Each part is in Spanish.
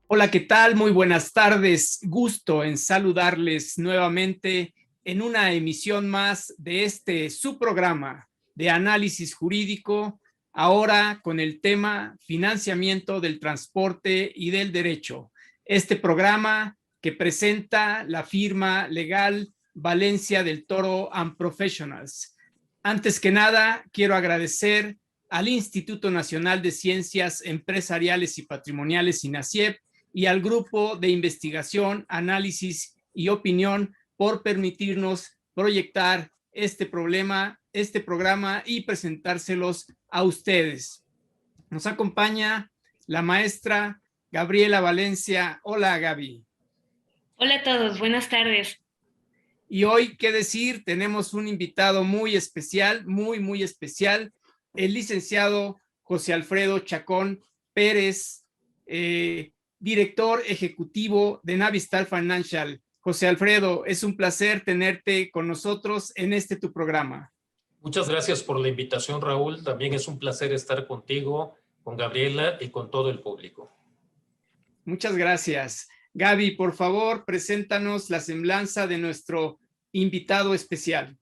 Hola, ¿qué tal? Muy buenas tardes. Gusto en saludarles nuevamente en una emisión más de su programa de análisis jurídico, ahora con el tema financiamiento del transporte y del derecho. Este programa que presenta la firma legal Valencia del Toro and Professionals. Antes que nada, quiero agradecer al Instituto Nacional de Ciencias Empresariales y Patrimoniales, INACIEP, y al Grupo de Investigación, Análisis y Opinión por permitirnos proyectar este programa y presentárselos a ustedes. Nos acompaña la maestra Gabriela Valencia. Hola, Gaby. Hola a todos, buenas tardes. Y hoy, qué decir, tenemos un invitado muy especial, muy especial, el licenciado José Alfredo Chacón Pérez, director ejecutivo de Navistar Financial. José Alfredo, es un placer tenerte con nosotros en tu programa. Muchas gracias por la invitación, Raúl. También es un placer estar contigo, con Gabriela y con todo el público. Muchas gracias. Gaby, por favor, preséntanos la semblanza de nuestro invitado especial.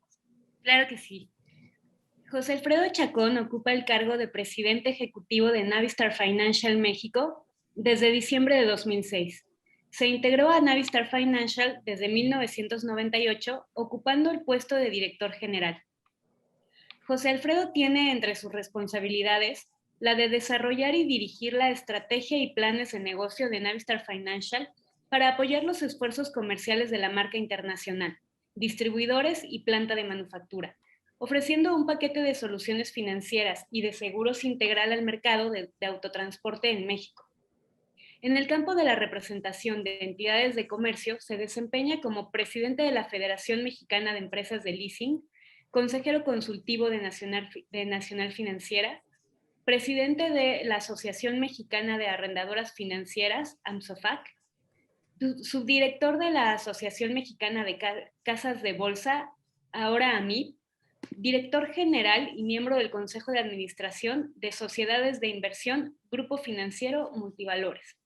Claro que sí. José Alfredo Chacón ocupa el cargo de presidente ejecutivo de Navistar Financial México desde diciembre de 2006. Se integró a Navistar Financial desde 1998, ocupando el puesto de director general. José Alfredo tiene entre sus responsabilidades la de desarrollar y dirigir la estrategia y planes de negocio de Navistar Financial para apoyar los esfuerzos comerciales de la marca internacional, distribuidores y planta de manufactura, ofreciendo un paquete de soluciones financieras y de seguros integral al mercado de autotransporte en México. En el campo de la representación de entidades de comercio, se desempeña como presidente de la Federación Mexicana de Empresas de Leasing, consejero consultivo de Nacional Financiera, presidente de la Asociación Mexicana de Arrendadoras Financieras, AMSOFAC, subdirector de la Asociación Mexicana de Casas de Bolsa, ahora AMIB, director general y miembro del Consejo de Administración de Sociedades de Inversión, Grupo Financiero Multivalores.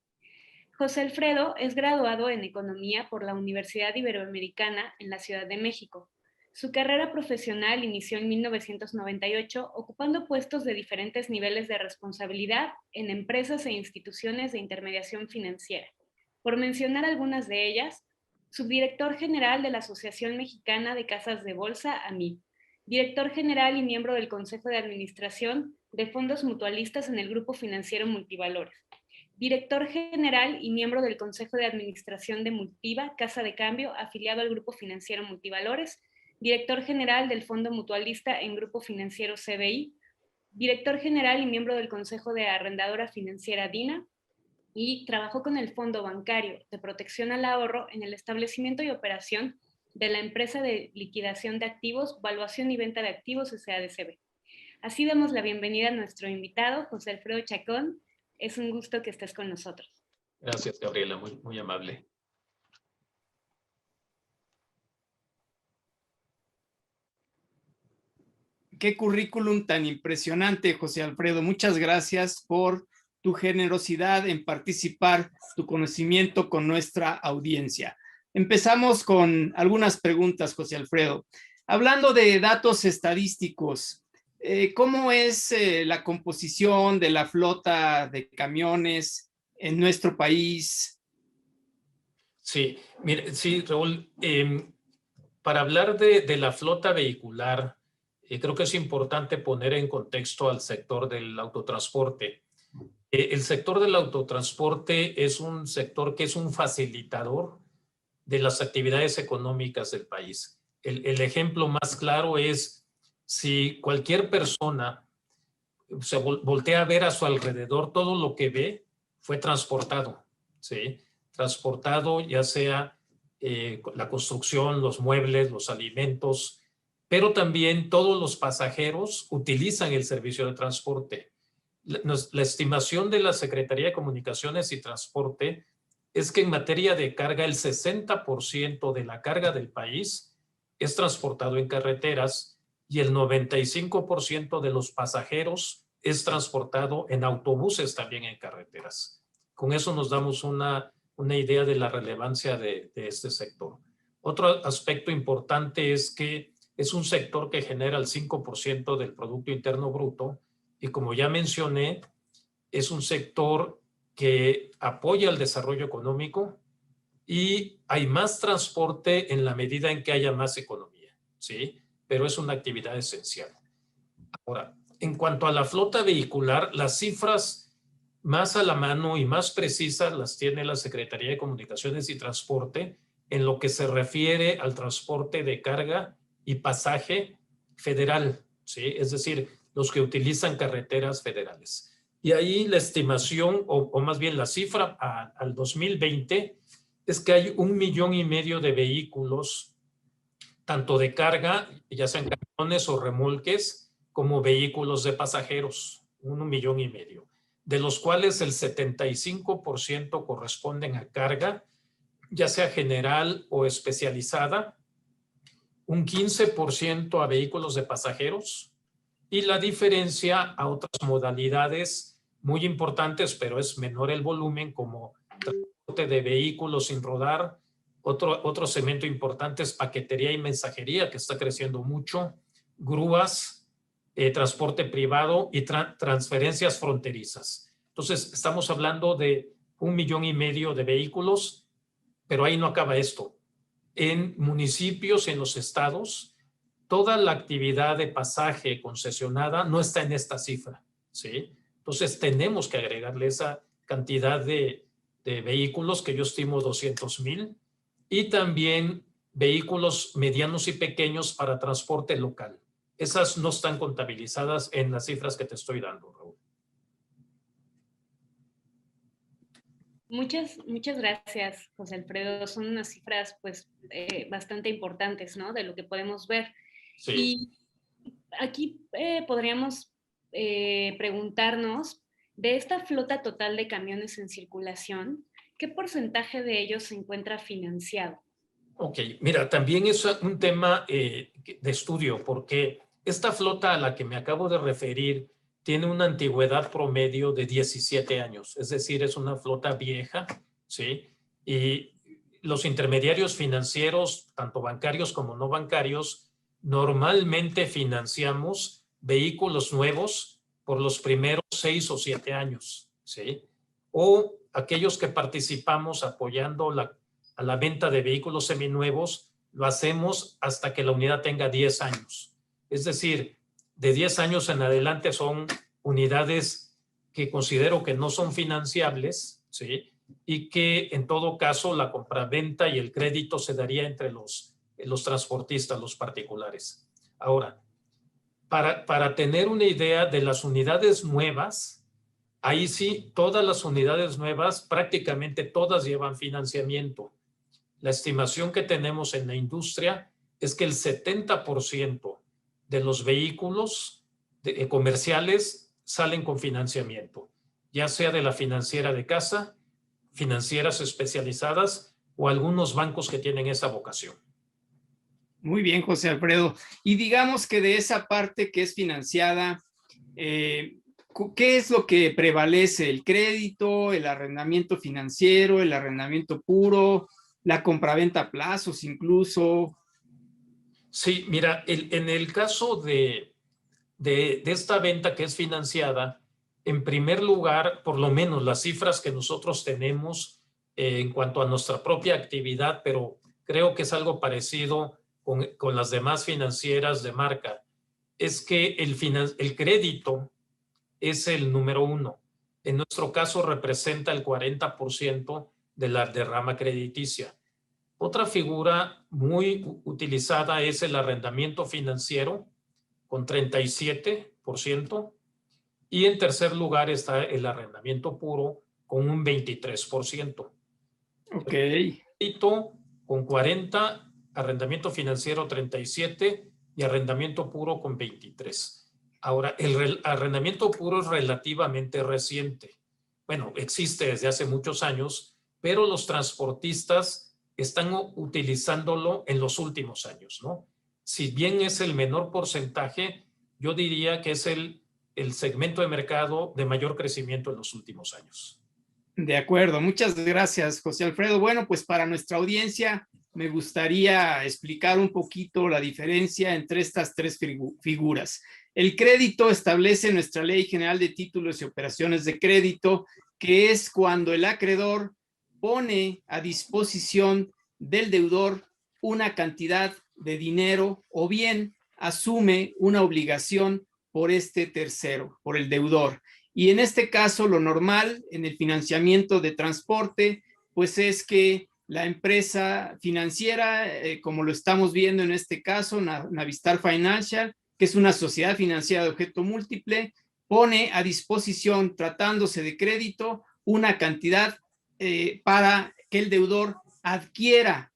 José Alfredo es graduado en Economía por la Universidad Iberoamericana en la Ciudad de México. Su carrera profesional inició en 1998, ocupando puestos de diferentes niveles de responsabilidad en empresas e instituciones de intermediación financiera. Por mencionar algunas de ellas, subdirector general de la Asociación Mexicana de Casas de Bolsa, AMIB, director general y miembro del Consejo de Administración de Fondos Mutualistas en el Grupo Financiero Multivalores, director general y miembro del Consejo de Administración de Multiva, Casa de Cambio, afiliado al Grupo Financiero Multivalores, director general del Fondo Mutualista en Grupo Financiero CBI, director general y miembro del Consejo de Arrendadora Financiera DINA, y trabajó con el Fondo Bancario de Protección al Ahorro en el establecimiento y operación de la empresa de liquidación de activos, valuación y venta de activos SADCB. Así damos la bienvenida a nuestro invitado, José Alfredo Chacón. Es un gusto que estés con nosotros. Gracias, Gabriela, muy amable. Qué currículum tan impresionante, José Alfredo. Muchas gracias por tu generosidad en participar, tu conocimiento con nuestra audiencia. Empezamos con algunas preguntas, José Alfredo. Hablando de datos estadísticos, ¿cómo es la composición de la flota de camiones en nuestro país? Sí, mire, sí, Raúl, para hablar de la flota vehicular, creo que es importante poner en contexto al sector del autotransporte. El sector del autotransporte es un sector que es un facilitador de las actividades económicas del país. El ejemplo más claro es si cualquier persona se voltea a ver a su alrededor, todo lo que ve fue transportado, ¿sí? Transportado ya sea la construcción, los muebles, los alimentos, pero también todos los pasajeros utilizan el servicio de transporte. La estimación de la Secretaría de Comunicaciones y Transporte es que en materia de carga el 60% de la carga del país es transportado en carreteras y el 95% de los pasajeros es transportado en autobuses también en carreteras. con eso nos damos una idea de la relevancia de este sector. Otro aspecto importante es que es un sector que genera el 5% del Producto Interno Bruto y, como ya mencioné, es un sector que apoya el desarrollo económico y hay más transporte en la medida en que haya más economía, ¿sí? Pero es una actividad esencial. Ahora, en cuanto a la flota vehicular, las cifras más a la mano y más precisas las tiene la Secretaría de Comunicaciones y Transporte en lo que se refiere al transporte de carga y pasaje federal, ¿sí? Es decir, los que utilizan carreteras federales. Y ahí la estimación, o más bien la cifra al 2020, es que hay 1,5 millones de vehículos, tanto de carga, ya sean camiones o remolques, como vehículos de pasajeros, 1,5 millones, de los cuales el 75% corresponden a carga, ya sea general o especializada, un 15% a vehículos de pasajeros y la diferencia a otras modalidades muy importantes, pero es menor el volumen, como transporte de vehículos sin rodar. Otro segmento importante es paquetería y mensajería, que está creciendo mucho, grúas, transporte privado y transferencias fronterizas. Entonces, estamos hablando de 1,5 millones de vehículos, pero ahí no acaba esto. En municipios, en los estados, toda la actividad de pasaje concesionada no está en esta cifra, ¿sí? Entonces, tenemos que agregarle esa cantidad de vehículos, que yo estimo 200,000, y también vehículos medianos y pequeños para transporte local. Esas no están contabilizadas en las cifras que te estoy dando, Raúl. Muchas gracias, José Alfredo. Son unas cifras pues bastante importantes, ¿no? De lo que podemos ver. Sí. Y aquí podríamos preguntarnos, de esta flota total de camiones en circulación, ¿qué porcentaje de ellos se encuentra financiado? Ok, mira, también es un tema de estudio, porque esta flota a la que me acabo de referir tiene una antigüedad promedio de 17 años, es decir, es una flota vieja, ¿sí? Y los intermediarios financieros, tanto bancarios como no bancarios, normalmente financiamos vehículos nuevos por los primeros 6 o 7 años, ¿sí? O aquellos que participamos apoyando a la venta de vehículos seminuevos, lo hacemos hasta que la unidad tenga 10 años. Es decir, de 10 años en adelante son unidades que considero que no son financiables, ¿sí? Y que en todo caso la compraventa y el crédito se daría entre los transportistas, los particulares. Ahora, para tener una idea de las unidades nuevas, ahí sí, todas las unidades nuevas, prácticamente todas llevan financiamiento. La estimación que tenemos en la industria es que el 70% de los vehículos comerciales salen con financiamiento, ya sea de la financiera de casa, financieras especializadas o algunos bancos que tienen esa vocación. Muy bien, José Alfredo. Y digamos que de esa parte que es financiada, ¿qué es lo que prevalece? ¿El crédito, el arrendamiento financiero, el arrendamiento puro, la compraventa a plazos incluso? Sí, mira, en el caso de esta venta que es financiada, en primer lugar, por lo menos las cifras que nosotros tenemos en cuanto a nuestra propia actividad, pero creo que es algo parecido con las demás financieras de marca, es que el crédito es el número 1. En nuestro caso representa el 40% de la derrama crediticia. Otra figura muy utilizada es el arrendamiento financiero, con 37%, y en tercer lugar está el arrendamiento puro, con un 23%. Ok. El crédito con 40%, arrendamiento financiero 37% y arrendamiento puro con 23%. Ahora, el arrendamiento puro es relativamente reciente. Bueno, existe desde hace muchos años, pero los transportistas están utilizándolo en los últimos años, ¿no? Si bien es el menor porcentaje, yo diría que es el segmento de mercado de mayor crecimiento en los últimos años. De acuerdo, muchas gracias, José Alfredo. Bueno, pues para nuestra audiencia me gustaría explicar un poquito la diferencia entre estas tres figuras. El crédito establece nuestra Ley General de Títulos y Operaciones de Crédito, que es cuando el acreedor pone a disposición del deudor una cantidad de dinero o bien asume una obligación por este tercero, por el deudor. Y en este caso, lo normal en el financiamiento de transporte, pues es que la empresa financiera, como lo estamos viendo en este caso, Navistar Financial, que es una sociedad financiera de objeto múltiple, pone a disposición, tratándose de crédito, una cantidad para que el deudor adquiera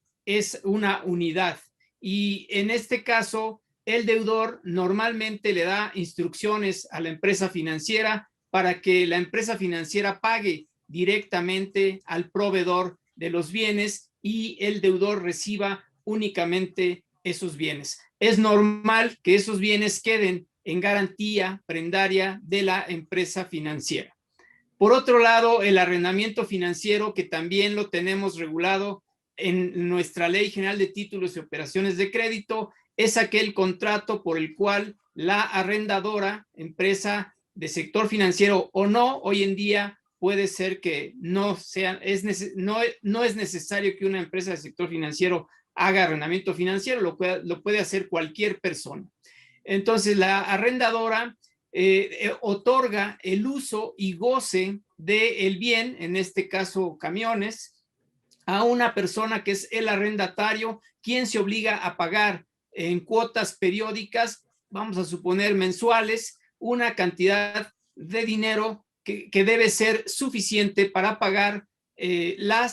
una unidad. Y en este caso, el deudor normalmente le da instrucciones a la empresa financiera para que la empresa financiera pague directamente al proveedor de los bienes y el deudor reciba únicamente esos bienes. Es normal que esos bienes queden en garantía prendaria de la empresa financiera. Por otro lado, el arrendamiento financiero, que también lo tenemos regulado en nuestra Ley General de Títulos y Operaciones de Crédito, es aquel contrato por el cual la arrendadora, empresa de sector financiero o no, hoy en día puede ser que no es necesario que una empresa de sector financiero haga arrendamiento financiero, lo puede hacer cualquier persona. Entonces, la arrendadora otorga el uso y goce del bien, en este caso camiones, a una persona que es el arrendatario, quien se obliga a pagar en cuotas periódicas, vamos a suponer mensuales, una cantidad de dinero que debe ser suficiente para pagar la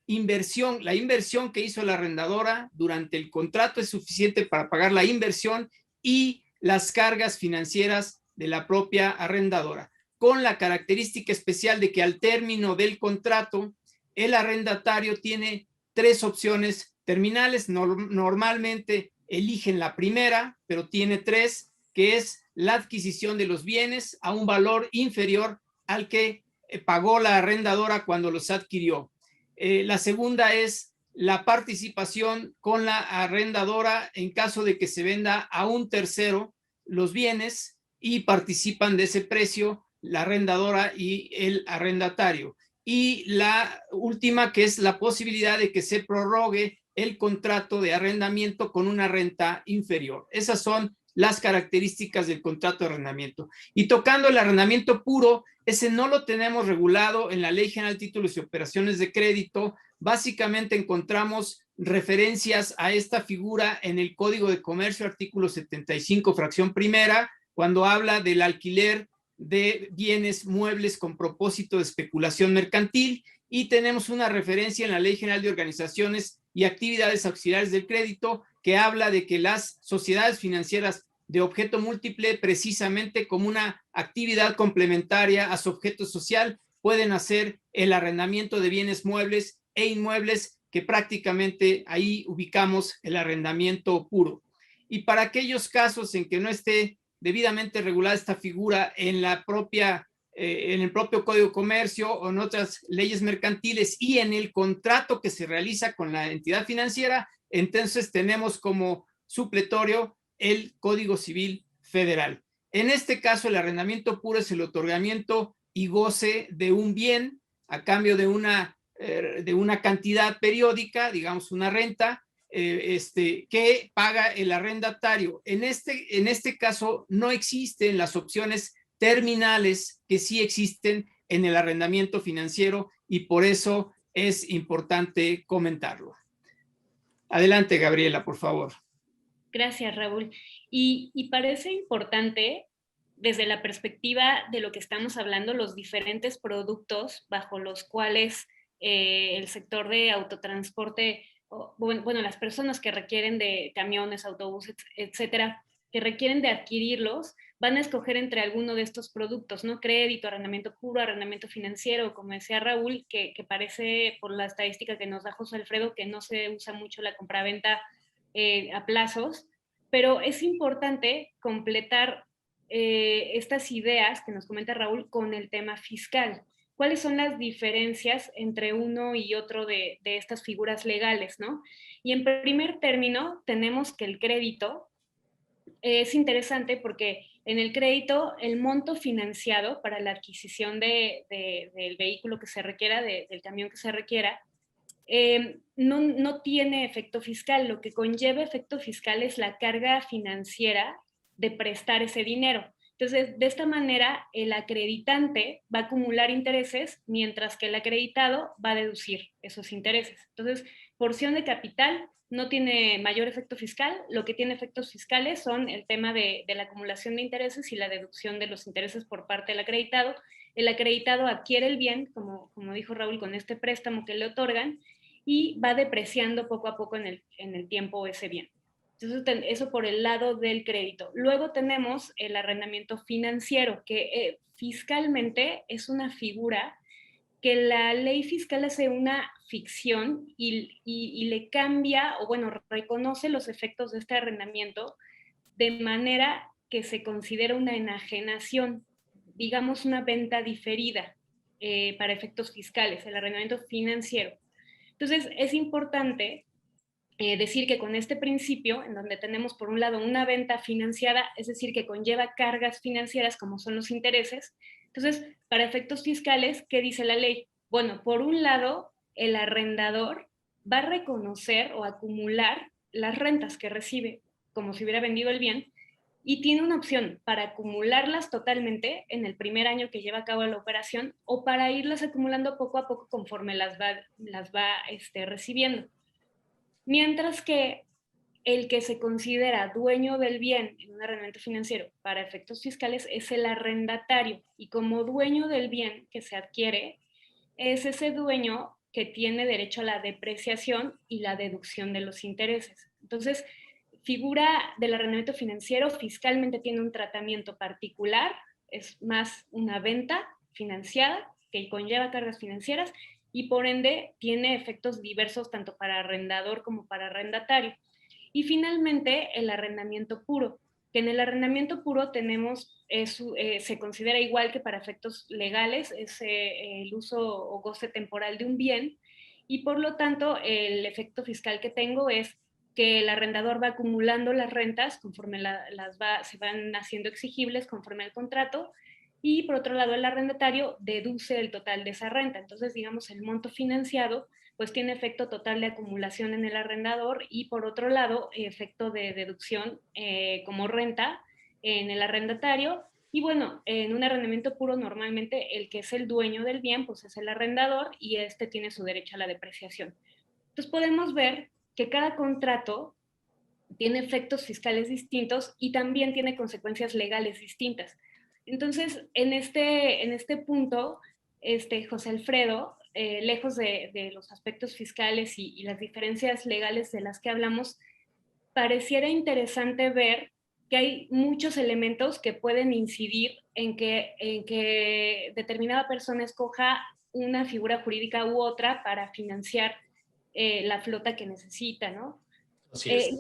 inversión que hizo la arrendadora durante el contrato, es suficiente para pagar la inversión y las cargas financieras de la propia arrendadora, con la característica especial de que al término del contrato el arrendatario tiene tres opciones terminales. Normalmente eligen la primera, pero tiene tres, que es la adquisición de los bienes a un valor inferior al que pagó la arrendadora cuando los adquirió. La segunda es la participación con la arrendadora en caso de que se venda a un tercero los bienes y participan de ese precio la arrendadora y el arrendatario. Y la última, que es la posibilidad de que se prorrogue el contrato de arrendamiento con una renta inferior. Esas son las características del contrato de arrendamiento. Y tocando el arrendamiento puro, ese no lo tenemos regulado en la Ley General de Títulos y Operaciones de Crédito. Básicamente encontramos referencias a esta figura en el Código de Comercio, artículo 75, fracción primera, cuando habla del alquiler de bienes muebles con propósito de especulación mercantil, y tenemos una referencia en la Ley General de Organizaciones y Actividades Auxiliares del Crédito que habla de que las sociedades financieras de objeto múltiple, precisamente como una actividad complementaria a su objeto social, pueden hacer el arrendamiento de bienes muebles e inmuebles, que prácticamente ahí ubicamos el arrendamiento puro. Y para aquellos casos en que no esté debidamente regulada esta figura en el propio Código de Comercio o en otras leyes mercantiles y en el contrato que se realiza con la entidad financiera, entonces tenemos como supletorio el Código Civil Federal. En este caso, el arrendamiento puro es el otorgamiento y goce de un bien a cambio de una cantidad periódica, digamos una renta, que paga el arrendatario. En este caso no existen las opciones terminales que sí existen en el arrendamiento financiero, y por eso es importante comentarlo. Adelante, Gabriela, por favor. Gracias, Raúl. Y parece importante, desde la perspectiva de lo que estamos hablando, los diferentes productos bajo los cuales el sector de autotransporte, bueno, las personas que requieren de camiones, autobuses, etcétera, que requieren de adquirirlos, van a escoger entre alguno de estos productos, ¿no? Crédito, arrendamiento puro, arrendamiento financiero, como decía Raúl, que parece, por la estadística que nos da José Alfredo, que no se usa mucho la compraventa a plazos, pero es importante completar estas ideas que nos comenta Raúl con el tema fiscal. cuáles son las diferencias entre uno y otro de estas figuras legales, ¿no? Y en primer término, tenemos que el crédito es interesante porque en el crédito el monto financiado para la adquisición del vehículo que se requiera, del camión que se requiera, no tiene efecto fiscal. Lo que conlleva efecto fiscal es la carga financiera de prestar ese dinero. Entonces, de esta manera, el acreditante va a acumular intereses, mientras que el acreditado va a deducir esos intereses. Entonces, porción de capital no tiene mayor efecto fiscal. Lo que tiene efectos fiscales son el tema de la acumulación de intereses y la deducción de los intereses por parte del acreditado. El acreditado adquiere el bien, como dijo Raúl, con este préstamo que le otorgan, y va depreciando poco a poco en el tiempo ese bien. Entonces, eso por el lado del crédito. Luego tenemos el arrendamiento financiero, que fiscalmente es una figura que la ley fiscal hace una ficción y le cambia, o bueno, reconoce los efectos de este arrendamiento de manera que se considera una enajenación, digamos una venta diferida para efectos fiscales, el arrendamiento financiero. Entonces, es importante decir que con este principio, en donde tenemos por un lado una venta financiada, es decir, que conlleva cargas financieras como son los intereses, entonces, para efectos fiscales, ¿qué dice la ley? Bueno, por un lado, el arrendador va a reconocer o acumular las rentas que recibe como si hubiera vendido el bien, y tiene una opción para acumularlas totalmente en el primer año que lleva a cabo la operación, o para irlas acumulando poco a poco conforme las va recibiendo. Mientras que el que se considera dueño del bien en un arrendamiento financiero para efectos fiscales es el arrendatario, y como dueño del bien que se adquiere, es ese dueño que tiene derecho a la depreciación y la deducción de los intereses. Entonces, figura del arrendamiento financiero fiscalmente tiene un tratamiento particular, es más una venta financiada que conlleva cargas financieras, y por ende tiene efectos diversos tanto para arrendador como para arrendatario. Y finalmente, el arrendamiento puro, que en el arrendamiento puro tenemos, se considera igual que para efectos legales, es el uso o goce temporal de un bien, y por lo tanto el efecto fiscal que tengo es que el arrendador va acumulando las rentas conforme se van haciendo exigibles conforme al contrato, y por otro lado el arrendatario deduce el total de esa renta. Entonces, digamos, el monto financiado pues tiene efecto total de acumulación en el arrendador, y por otro lado efecto de deducción como renta en el arrendatario. Y bueno, en un arrendamiento puro normalmente el que es el dueño del bien pues es el arrendador, y este tiene su derecho a la depreciación. Entonces podemos ver que cada contrato tiene efectos fiscales distintos y también tiene consecuencias legales distintas. Entonces, en este punto, José Alfredo, lejos de los aspectos fiscales y las diferencias legales de las que hablamos, pareciera interesante ver que hay muchos elementos que pueden incidir en que determinada persona escoja una figura jurídica u otra para financiar la flota que necesita, ¿no? Así es.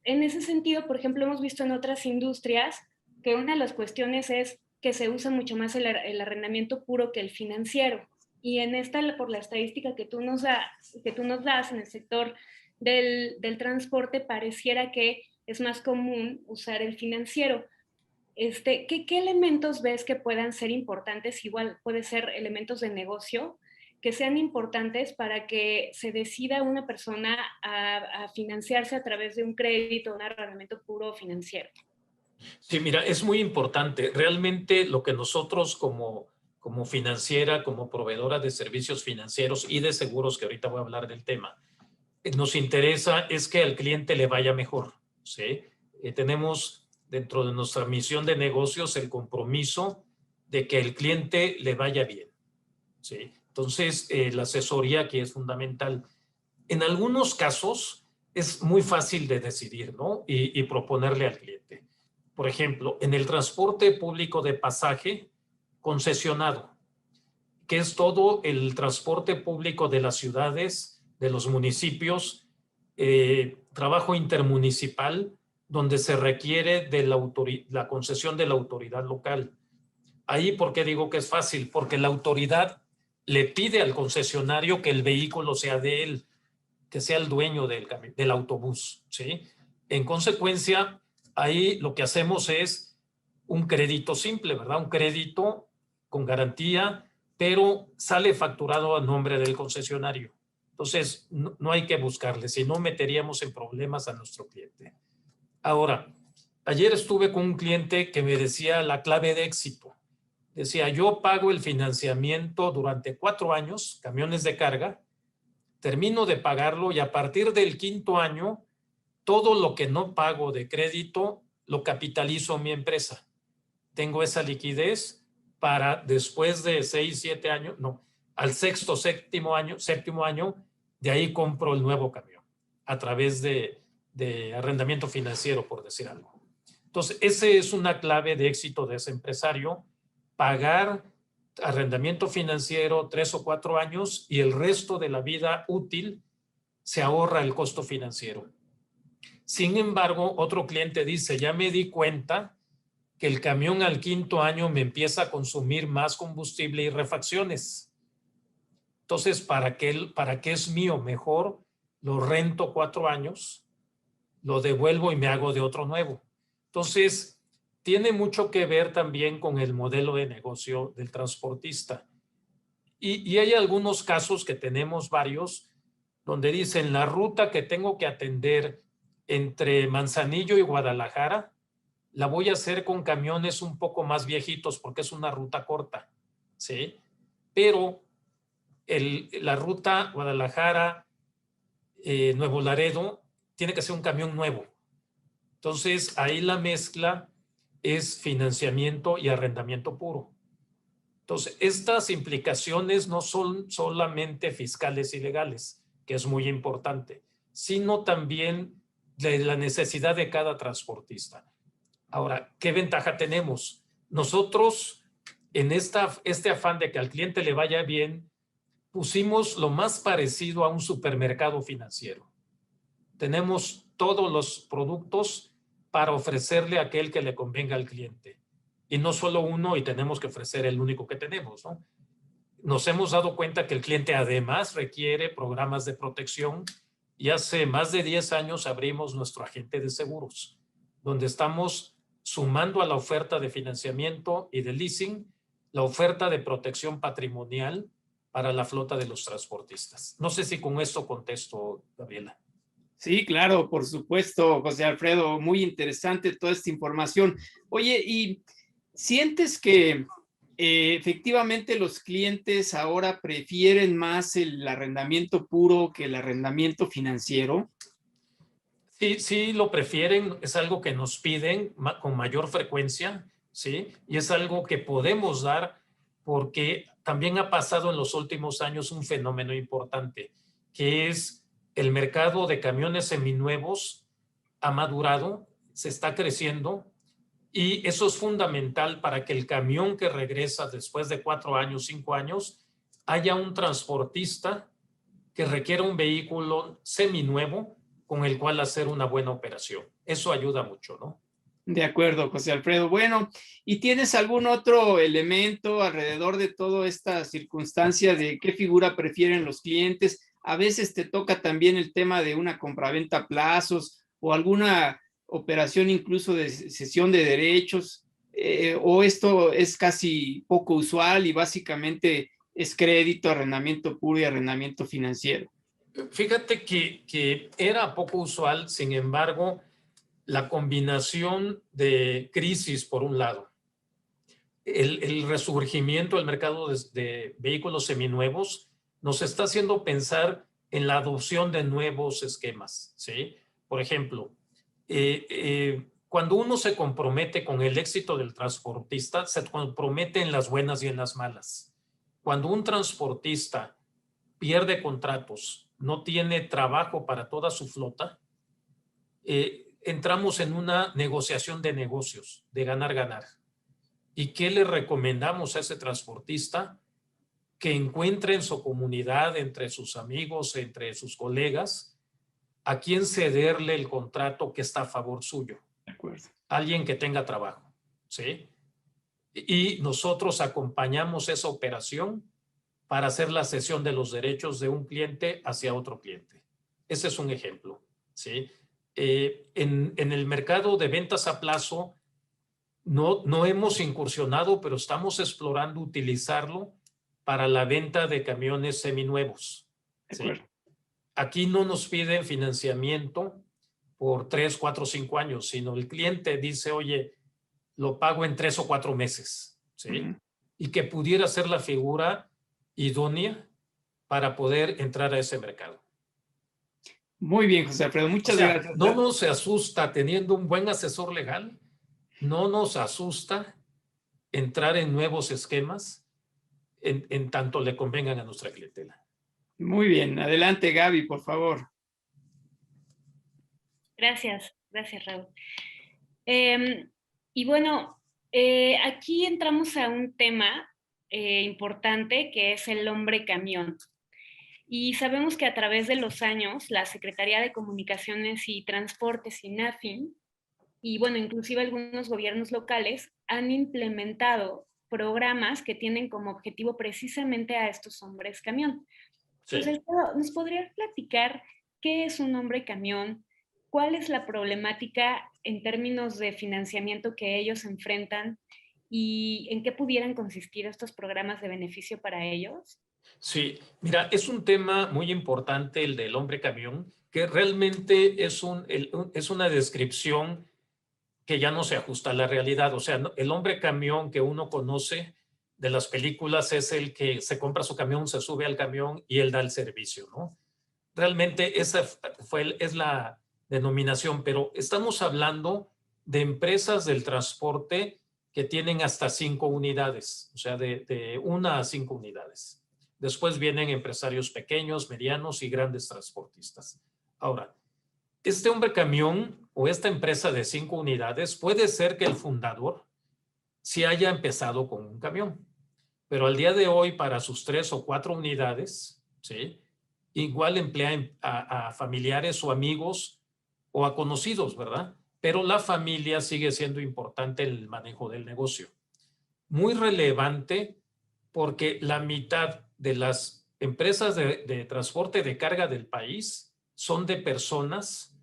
En ese sentido, por ejemplo, hemos visto en otras industrias que una de las cuestiones es que se usa mucho más el arrendamiento puro que el financiero. Y en esta, por la estadística que tú nos das en el sector del transporte, pareciera que es más común usar el financiero. ¿Qué elementos ves que puedan ser importantes? Igual puede ser elementos de negocio que sean importantes para que se decida una persona a financiarse a través de un crédito, un arrendamiento puro financiero. Sí, mira, es muy importante. Realmente lo que nosotros como financiera, como proveedora de servicios financieros y de seguros, que ahorita voy a hablar del tema, nos interesa es que al cliente le vaya mejor, ¿sí? Tenemos dentro de nuestra misión de negocios el compromiso de que el cliente le vaya bien, ¿sí? Entonces, la asesoría aquí es fundamental. En algunos casos es muy fácil de decidir, ¿no? Y proponerle al cliente. Por ejemplo, en el transporte público de pasaje concesionado, que es todo el transporte público de las ciudades, de los municipios, trabajo intermunicipal, donde se requiere de la concesión de la autoridad local. Ahí, ¿por qué digo que es fácil? Porque la autoridad le pide al concesionario que el vehículo sea de él, que sea el dueño del autobús, ¿sí? En consecuencia, ahí lo que hacemos es un crédito simple, ¿verdad? Un crédito con garantía, pero sale facturado a nombre del concesionario. Entonces, no hay que buscarle, si no meteríamos en problemas a nuestro cliente. Ahora, ayer estuve con un cliente que me decía la clave de éxito. Decía, yo pago el financiamiento durante 4 años, camiones de carga, termino de pagarlo y a partir del 5º año, todo lo que no pago de crédito lo capitalizo en mi empresa. Tengo esa liquidez para después de 6, 7 años, no, al séptimo año, de ahí compro el nuevo camión a través de arrendamiento financiero, por decir algo. Entonces, esa es una clave de éxito de ese empresario, pagar arrendamiento financiero 3 o 4 años y el resto de la vida útil se ahorra el costo financiero. Sin embargo, otro cliente dice, ya me di cuenta que el camión al 5º año me empieza a consumir más combustible y refacciones. Entonces, ¿para qué es mío? Mejor lo rento 4 años, lo devuelvo y me hago de otro nuevo. Entonces, tiene mucho que ver también con el modelo de negocio del transportista. Y hay algunos casos que tenemos varios, donde dicen la ruta que tengo que atender entre Manzanillo y Guadalajara, la voy a hacer con camiones un poco más viejitos porque es una ruta corta, ¿sí? Pero la ruta Guadalajara, Nuevo Laredo, tiene que ser un camión nuevo. Entonces, ahí la mezcla es financiamiento y arrendamiento puro. Entonces, estas implicaciones no son solamente fiscales y legales, que es muy importante, sino también de la necesidad de cada transportista. Ahora, ¿qué ventaja tenemos? Nosotros, en este afán de que al cliente le vaya bien, pusimos lo más parecido a un supermercado financiero. Tenemos todos los productos para ofrecerle a aquel que le convenga al cliente. Y no solo uno y tenemos que ofrecer el único que tenemos, ¿no? Nos hemos dado cuenta que el cliente además requiere programas de protección y hace más de 10 años abrimos nuestro agente de seguros, donde estamos sumando a la oferta de financiamiento y de leasing la oferta de protección patrimonial para la flota de los transportistas. No sé si con esto contesto, Gabriela. Sí, claro, por supuesto, José Alfredo, muy interesante toda esta información. Oye, ¿y sientes que efectivamente los clientes ahora prefieren más el arrendamiento puro que el arrendamiento financiero? Sí, lo prefieren, es algo que nos piden con mayor frecuencia, ¿sí? Y es algo que podemos dar porque también ha pasado en los últimos años un fenómeno importante, que es el mercado de camiones seminuevos ha madurado, se está creciendo y eso es fundamental para que el camión que regresa después de 4 años, 5 años, haya un transportista que requiera un vehículo seminuevo con el cual hacer una buena operación. Eso ayuda mucho, ¿no? De acuerdo, José Alfredo. Bueno, ¿y tienes algún otro elemento alrededor de toda esta circunstancia de qué figura prefieren los clientes? A veces te toca también el tema de una compraventa a plazos o alguna operación incluso de cesión de derechos, o esto es casi poco usual y básicamente es crédito, arrendamiento puro y arrendamiento financiero. Fíjate que era poco usual, sin embargo, la combinación de crisis, por un lado, el resurgimiento del mercado de vehículos seminuevos nos está haciendo pensar en la adopción de nuevos esquemas, ¿sí? Por ejemplo, cuando uno se compromete con el éxito del transportista, se compromete en las buenas y en las malas. Cuando un transportista pierde contratos, no tiene trabajo para toda su flota, entramos en una negociación de negocios, de ganar-ganar. ¿Y qué le recomendamos a ese transportista? Que encuentre en su comunidad, entre sus amigos, entre sus colegas, a quien cederle el contrato que está a favor suyo. De acuerdo. Alguien que tenga trabajo, ¿sí? Y nosotros acompañamos esa operación para hacer la cesión de los derechos de un cliente hacia otro cliente. Ese es un ejemplo, ¿sí? En el mercado de ventas a plazo no hemos incursionado, pero estamos explorando utilizarlo para la venta de camiones seminuevos, ¿sí? Aquí no nos piden financiamiento por 3, 4, 5 años, sino el cliente dice, oye, lo pago en 3 o 4 meses, ¿sí? Y que pudiera ser la figura idónea para poder entrar a ese mercado. Muy bien, José Alfredo, muchas gracias. No nos asusta teniendo un buen asesor legal, no nos asusta entrar en nuevos esquemas en tanto le convengan a nuestra clientela. Muy bien, adelante Gaby, por favor. Gracias, Raúl. Y bueno, aquí entramos a un tema importante que es el hombre camión. Y sabemos que a través de los años la Secretaría de Comunicaciones y Transportes, INAFIN, y bueno, inclusive algunos gobiernos locales han implementado programas que tienen como objetivo precisamente a estos hombres camión. Sí. Entonces, ¿nos podrías platicar qué es un hombre camión? ¿Cuál es la problemática en términos de financiamiento que ellos enfrentan y en qué pudieran consistir estos programas de beneficio para ellos? Sí, mira, es un tema muy importante el del hombre camión, que realmente es una descripción que ya no se ajusta a la realidad. O sea, el hombre camión que uno conoce de las películas es el que se compra su camión, se sube al camión y él da el servicio, ¿no? Realmente esa es la denominación, pero estamos hablando de empresas del transporte que tienen hasta 5 unidades, o sea, de 1 a 5 unidades. Después vienen empresarios pequeños, medianos y grandes transportistas. Ahora, este hombre camión o esta empresa de 5 unidades puede ser que el fundador sí haya empezado con un camión, pero al día de hoy para sus 3 o 4 unidades, ¿sí?, igual emplea a familiares o amigos o a conocidos, ¿verdad? Pero la familia sigue siendo importante en el manejo del negocio. Muy relevante porque la mitad de las empresas de transporte de carga del país son de personas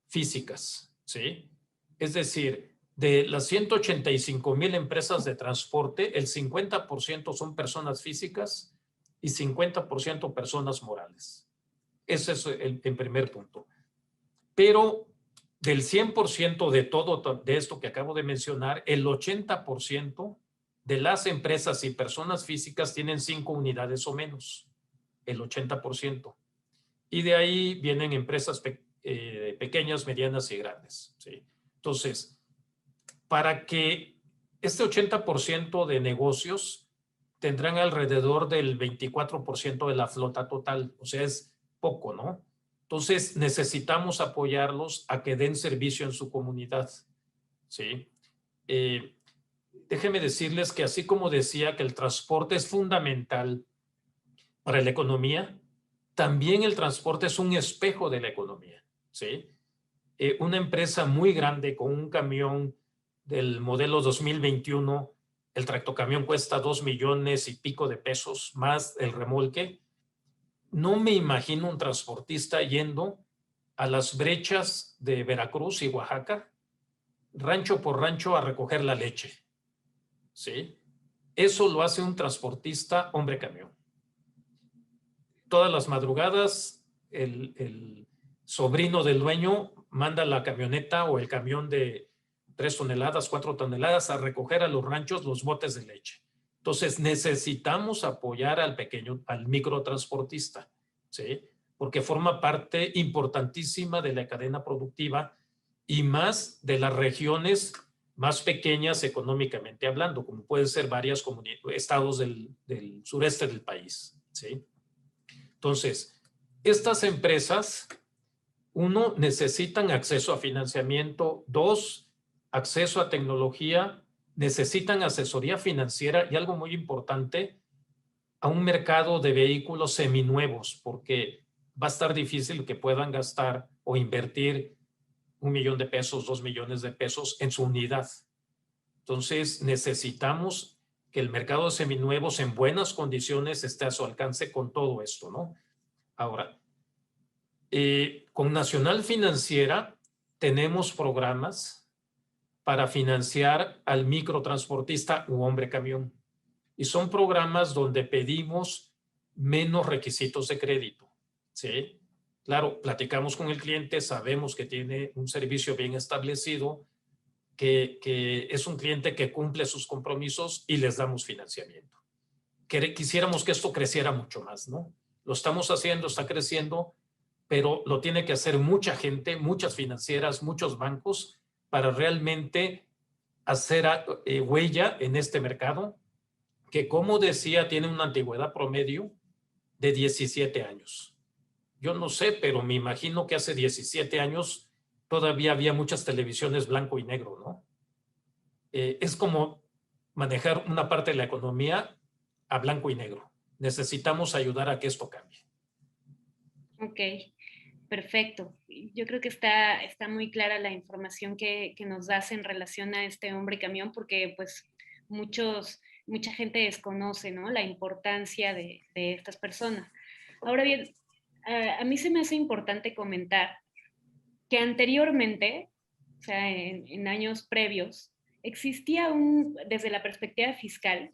físicas, ¿sí? Es decir, de las 185,000 empresas de transporte, el 50% son personas físicas y 50% personas morales. Ese es el primer punto. Pero del 100% de todo de esto que acabo de mencionar, el 80% de las empresas y personas físicas tienen 5 unidades o menos, el 80%. Y de ahí vienen empresas pequeñas, medianas y grandes, ¿sí? Entonces, para que este 80% de negocios tendrán alrededor del 24% de la flota total, o sea, es poco, ¿no? Entonces, necesitamos apoyarlos a que den servicio en su comunidad, ¿sí? Déjenme decirles que así como decía que el transporte es fundamental para la economía, también el transporte es un espejo de la economía, ¿sí? Una empresa muy grande con un camión del modelo 2021, el tractocamión cuesta 2 millones y pico de pesos más el remolque. No me imagino un transportista yendo a las brechas de Veracruz y Oaxaca, rancho por rancho, a recoger la leche, ¿sí? Eso lo hace un transportista hombre camión. Todas las madrugadas, el sobrino del dueño manda la camioneta o el camión de 3 toneladas, 4 toneladas a recoger a los ranchos los botes de leche. Entonces, necesitamos apoyar al microtransportista, ¿sí? Porque forma parte importantísima de la cadena productiva y más de las regiones más pequeñas económicamente hablando, como pueden ser varios estados del sureste del país, ¿sí? Entonces, estas empresas, 1, necesitan acceso a financiamiento, 2, acceso a tecnología, necesitan asesoría financiera y algo muy importante, a un mercado de vehículos seminuevos, porque va a estar difícil que puedan gastar o invertir $1 millón de pesos, $2 millones de pesos en su unidad. Entonces, necesitamos que el mercado de seminuevos en buenas condiciones esté a su alcance con todo esto, ¿no? Ahora, con Nacional Financiera tenemos programas para financiar al microtransportista u hombre camión. Y son programas donde pedimos menos requisitos de crédito, ¿sí? Claro, platicamos con el cliente, sabemos que tiene un servicio bien establecido, que es un cliente que cumple sus compromisos y les damos financiamiento. Quisiéramos que esto creciera mucho más, ¿no? Lo estamos haciendo, está creciendo, pero lo tiene que hacer mucha gente, muchas financieras, muchos bancos, para realmente hacer huella en este mercado, que, como decía, tiene una antigüedad promedio de 17 años. Yo no sé, pero me imagino que hace 17 años todavía había muchas televisiones blanco y negro, ¿no? Es como manejar una parte de la economía a blanco y negro. Necesitamos ayudar a que esto cambie. Ok, perfecto. Yo creo que está muy clara la información que nos das en relación a este hombre camión, porque pues mucha gente desconoce, ¿no?, la importancia de estas personas. Ahora bien, a mí se me hace importante comentar que anteriormente, o sea, en años previos, existía desde la perspectiva fiscal,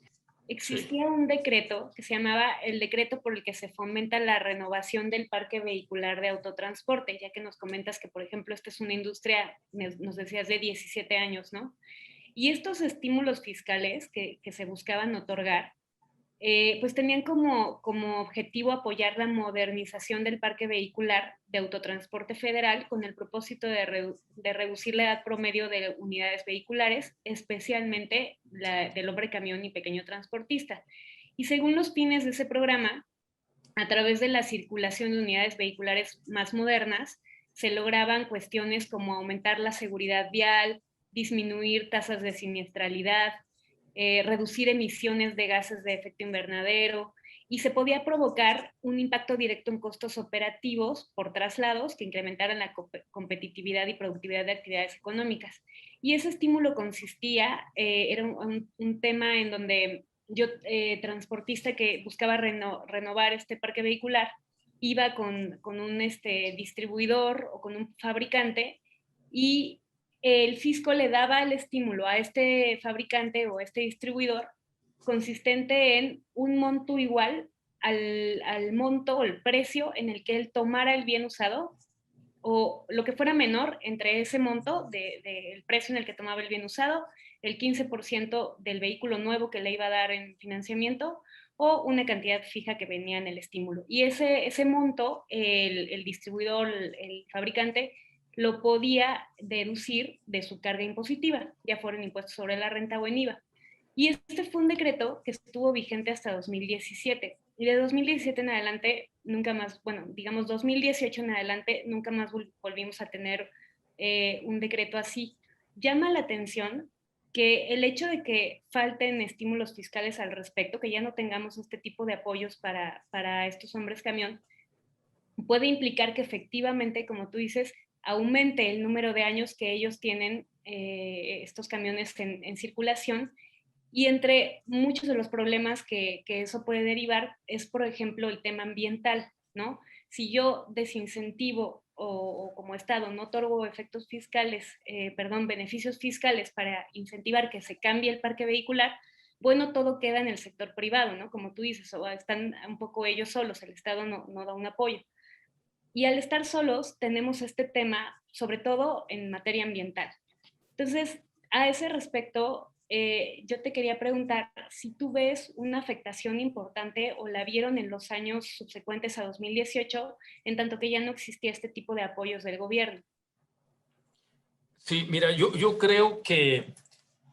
existía un decreto que se llamaba el decreto por el que se fomenta la renovación del parque vehicular de autotransporte, ya que nos comentas que, por ejemplo, esta es una industria, nos decías, de 17 años, ¿no? Y estos estímulos fiscales que se buscaban otorgar, pues tenían como objetivo apoyar la modernización del parque vehicular de autotransporte federal con el propósito de reducir la edad promedio de unidades vehiculares, especialmente la del hombre camión y pequeño transportista. Y según los fines de ese programa, a través de la circulación de unidades vehiculares más modernas, se lograban cuestiones como aumentar la seguridad vial, disminuir tasas de siniestralidad, reducir emisiones de gases de efecto invernadero, y se podía provocar un impacto directo en costos operativos por traslados que incrementaran la competitividad y productividad de actividades económicas. Y ese estímulo consistía, era un tema en donde yo, transportista que buscaba renovar este parque vehicular, iba con un distribuidor o con un fabricante, y el fisco le daba el estímulo a este fabricante o este distribuidor consistente en un monto igual al monto o el precio en el que él tomara el bien usado, o lo que fuera menor entre ese monto del precio en el que tomaba el bien usado, el 15% del vehículo nuevo que le iba a dar en financiamiento, o una cantidad fija que venía en el estímulo. Y ese monto, el distribuidor, el fabricante, lo podía deducir de su carga impositiva, ya fuera en impuestos sobre la renta o en IVA. Y este fue un decreto que estuvo vigente hasta 2017. Y de 2017 en adelante, nunca más, bueno, digamos 2018 en adelante, nunca más volvimos a tener un decreto así. Llama la atención que el hecho de que falten estímulos fiscales al respecto, que ya no tengamos este tipo de apoyos para estos hombres camión, puede implicar que efectivamente, como tú dices, aumente el número de años que ellos tienen estos camiones en circulación. Y entre muchos de los problemas que eso puede derivar es, por ejemplo, el tema ambiental, ¿no? Si yo desincentivo o como Estado no otorgo efectos fiscales, beneficios fiscales para incentivar que se cambie el parque vehicular, bueno, todo queda en el sector privado, ¿no? Como tú dices, o están un poco ellos solos, el Estado no da un apoyo. Y al estar solos tenemos este tema, sobre todo en materia ambiental. Entonces, a ese respecto, yo te quería preguntar si tú ves una afectación importante o la vieron en los años subsecuentes a 2018, en tanto que ya no existía este tipo de apoyos del gobierno. Sí, mira, yo creo que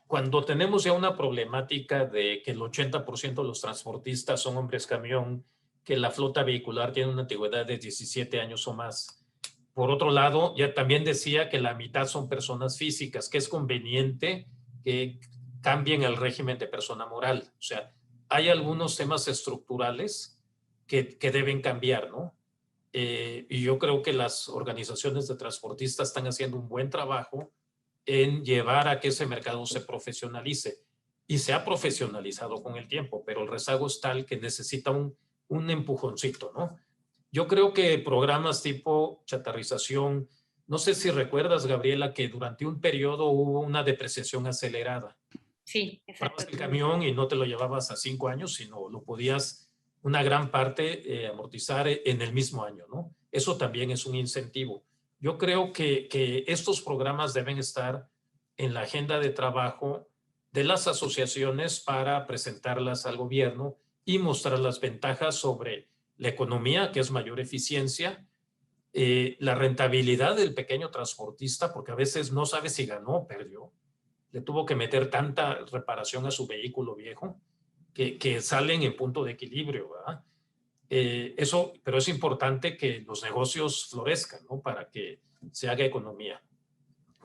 cuando tenemos ya una problemática de que el 80% de los transportistas son hombres camión, que la flota vehicular tiene una antigüedad de 17 años o más. Por otro lado, ya también decía que la mitad son personas físicas, que es conveniente que cambien el régimen de persona moral. O sea, hay algunos temas estructurales que deben cambiar, ¿no? Y yo creo que las organizaciones de transportistas están haciendo un buen trabajo en llevar a que ese mercado se profesionalice. y se ha profesionalizado con el tiempo, pero el rezago es tal que necesita un empujoncito, ¿no? Yo creo que programas tipo chatarrización, no sé si recuerdas, Gabriela, que durante un periodo hubo una depreciación acelerada. Sí, exacto. Comprabas el camión y no te lo llevabas a 5 años, sino lo podías una gran parte amortizar en el mismo año, ¿no? Eso también es un incentivo. Yo creo que estos programas deben estar en la agenda de trabajo de las asociaciones para presentarlas al gobierno y mostrar las ventajas sobre la economía, que es mayor eficiencia, la rentabilidad del pequeño transportista, porque a veces no sabe si ganó o perdió. Le tuvo que meter tanta reparación a su vehículo viejo que salen en punto de equilibrio, ¿verdad? Eso, pero es importante que los negocios florezcan, ¿no? Para que se haga economía.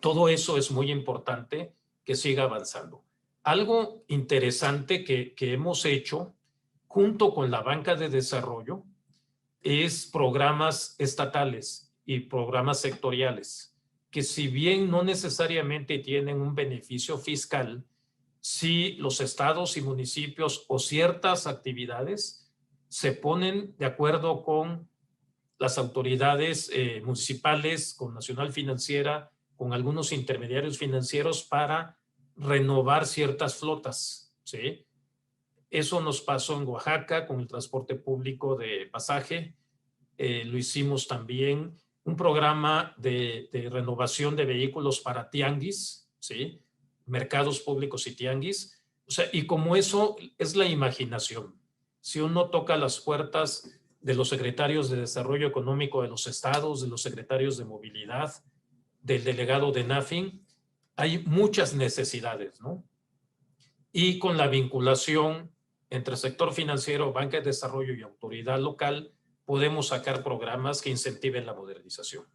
Todo eso es muy importante que siga avanzando. Algo interesante que hemos hecho junto con la banca de desarrollo es programas estatales y programas sectoriales, que si bien no necesariamente tienen un beneficio fiscal, sí los estados y municipios o ciertas actividades se ponen de acuerdo con las autoridades municipales, con Nacional Financiera, con algunos intermediarios financieros para renovar ciertas flotas, ¿sí? Eso nos pasó en Oaxaca con el transporte público de pasaje. Lo hicimos también un programa de renovación de vehículos para tianguis, ¿sí? Mercados públicos y tianguis. O sea, y como eso es la imaginación. Si uno toca las puertas de los secretarios de Desarrollo Económico de los estados, de los secretarios de movilidad, del delegado de NAFIN, hay muchas necesidades, ¿no? Y con la vinculación entre sector financiero, banca de desarrollo y autoridad local, podemos sacar programas que incentiven la modernización.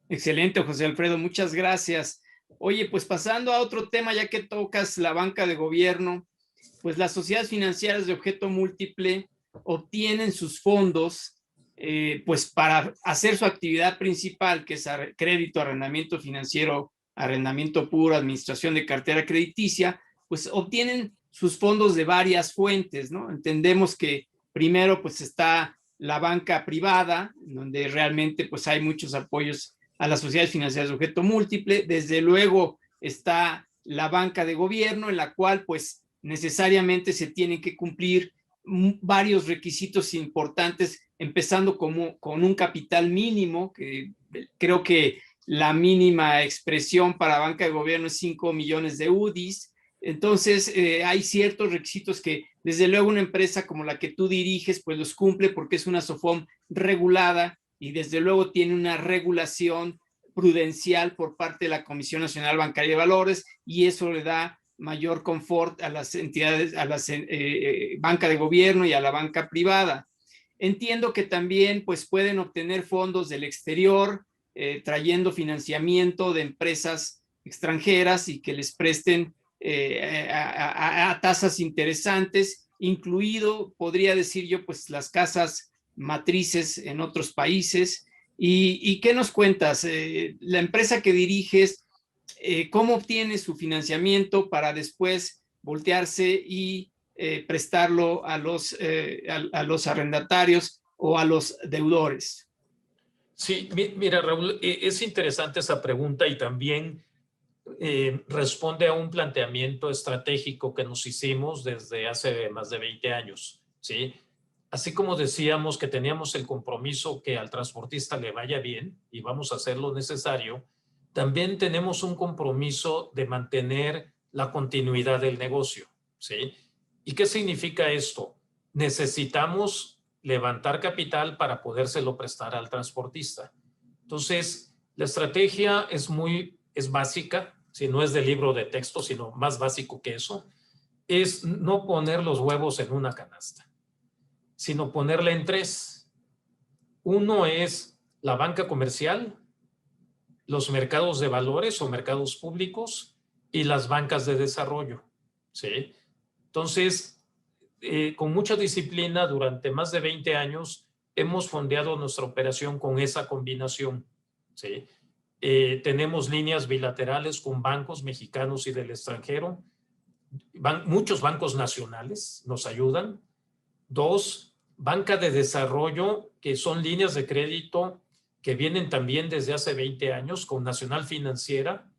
Excelente, José Alfredo, muchas gracias. Oye, pues pasando a otro tema, ya que tocas la banca de gobierno, pues las sociedades financieras de objeto múltiple obtienen sus fondos pues para hacer su actividad principal, que es crédito, arrendamiento financiero, arrendamiento puro, administración de cartera crediticia, pues obtienen sus fondos de varias fuentes, ¿no? Entendemos que primero pues está la banca privada, donde realmente pues hay muchos apoyos a las sociedades financieras de objeto múltiple. Desde luego está la banca de gobierno, en la cual pues necesariamente se tienen que cumplir varios requisitos importantes, empezando con un capital mínimo, que creo que la mínima expresión para banca de gobierno es 5 millones de UDIs. Entonces, hay ciertos requisitos que, desde luego, una empresa como la que tú diriges, pues los cumple porque es una SOFOM regulada y, desde luego, tiene una regulación prudencial por parte de la Comisión Nacional Bancaria de Valores, y eso le da mayor confort a las entidades, a la banca de gobierno y a la banca privada. Entiendo que también pues, pueden obtener fondos del exterior, trayendo financiamiento de empresas extranjeras y que les presten a tasas interesantes, incluido, podría decir yo, pues las casas matrices en otros países. ¿Y qué nos cuentas? La empresa que diriges, ¿cómo obtiene su financiamiento para después voltearse y prestarlo a los arrendatarios o a los deudores? Sí, mira, Raúl, es interesante esa pregunta y también responde a un planteamiento estratégico que nos hicimos desde hace más de 20 años, ¿sí? Así como decíamos que teníamos el compromiso que al transportista le vaya bien y vamos a hacer lo necesario, también tenemos un compromiso de mantener la continuidad del negocio, ¿sí? ¿Y qué significa esto? Necesitamos levantar capital para podérselo prestar al transportista. Entonces, la estrategia es básica, si no es de libro de texto, sino más básico que eso, es no poner los huevos en una canasta, sino ponerla en 3. Uno es la banca comercial, los mercados de valores o mercados públicos y las bancas de desarrollo, ¿sí? Entonces, con mucha disciplina, durante más de 20 años, hemos fondeado nuestra operación con esa combinación, ¿sí? Tenemos líneas bilaterales con bancos mexicanos y del extranjero muchos bancos nacionales nos ayudan. 2, banca de desarrollo, que son líneas de crédito que vienen también desde hace 20 años con Nacional Financiera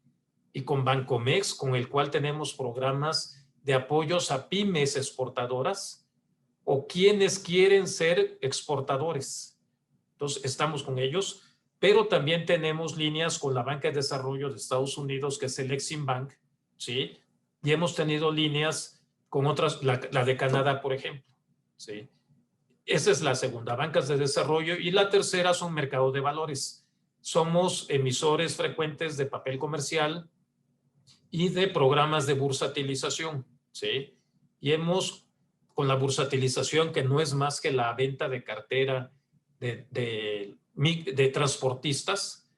y con Bancomex, con el cual tenemos programas de apoyos a pymes exportadoras o quienes quieren ser exportadores. Entonces, estamos con ellos, pero también tenemos líneas con la Banca de Desarrollo de Estados Unidos, que es el Exim Bank, ¿sí? Y hemos tenido líneas con otras, la de Canadá, por ejemplo, ¿sí? Esa es la segunda, bancas de desarrollo. Y la tercera son mercados de valores. Somos emisores frecuentes de papel comercial y de programas de bursatilización, ¿sí? Y hemos, con la bursatilización, que no es más que la venta de cartera de transportistas,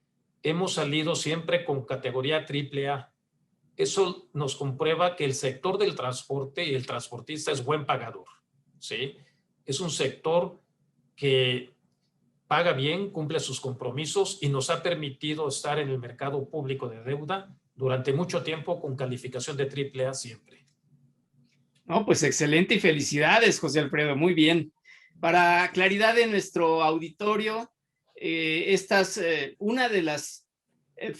hemos salido siempre con categoría AAA. Eso nos comprueba que el sector del transporte y el transportista es buen pagador, ¿sí? Es un sector que paga bien, cumple sus compromisos y nos ha permitido estar en el mercado público de deuda durante mucho tiempo con calificación de AAA siempre. No, pues excelente y felicidades, José Alfredo, muy bien. Para claridad de nuestro auditorio, una de las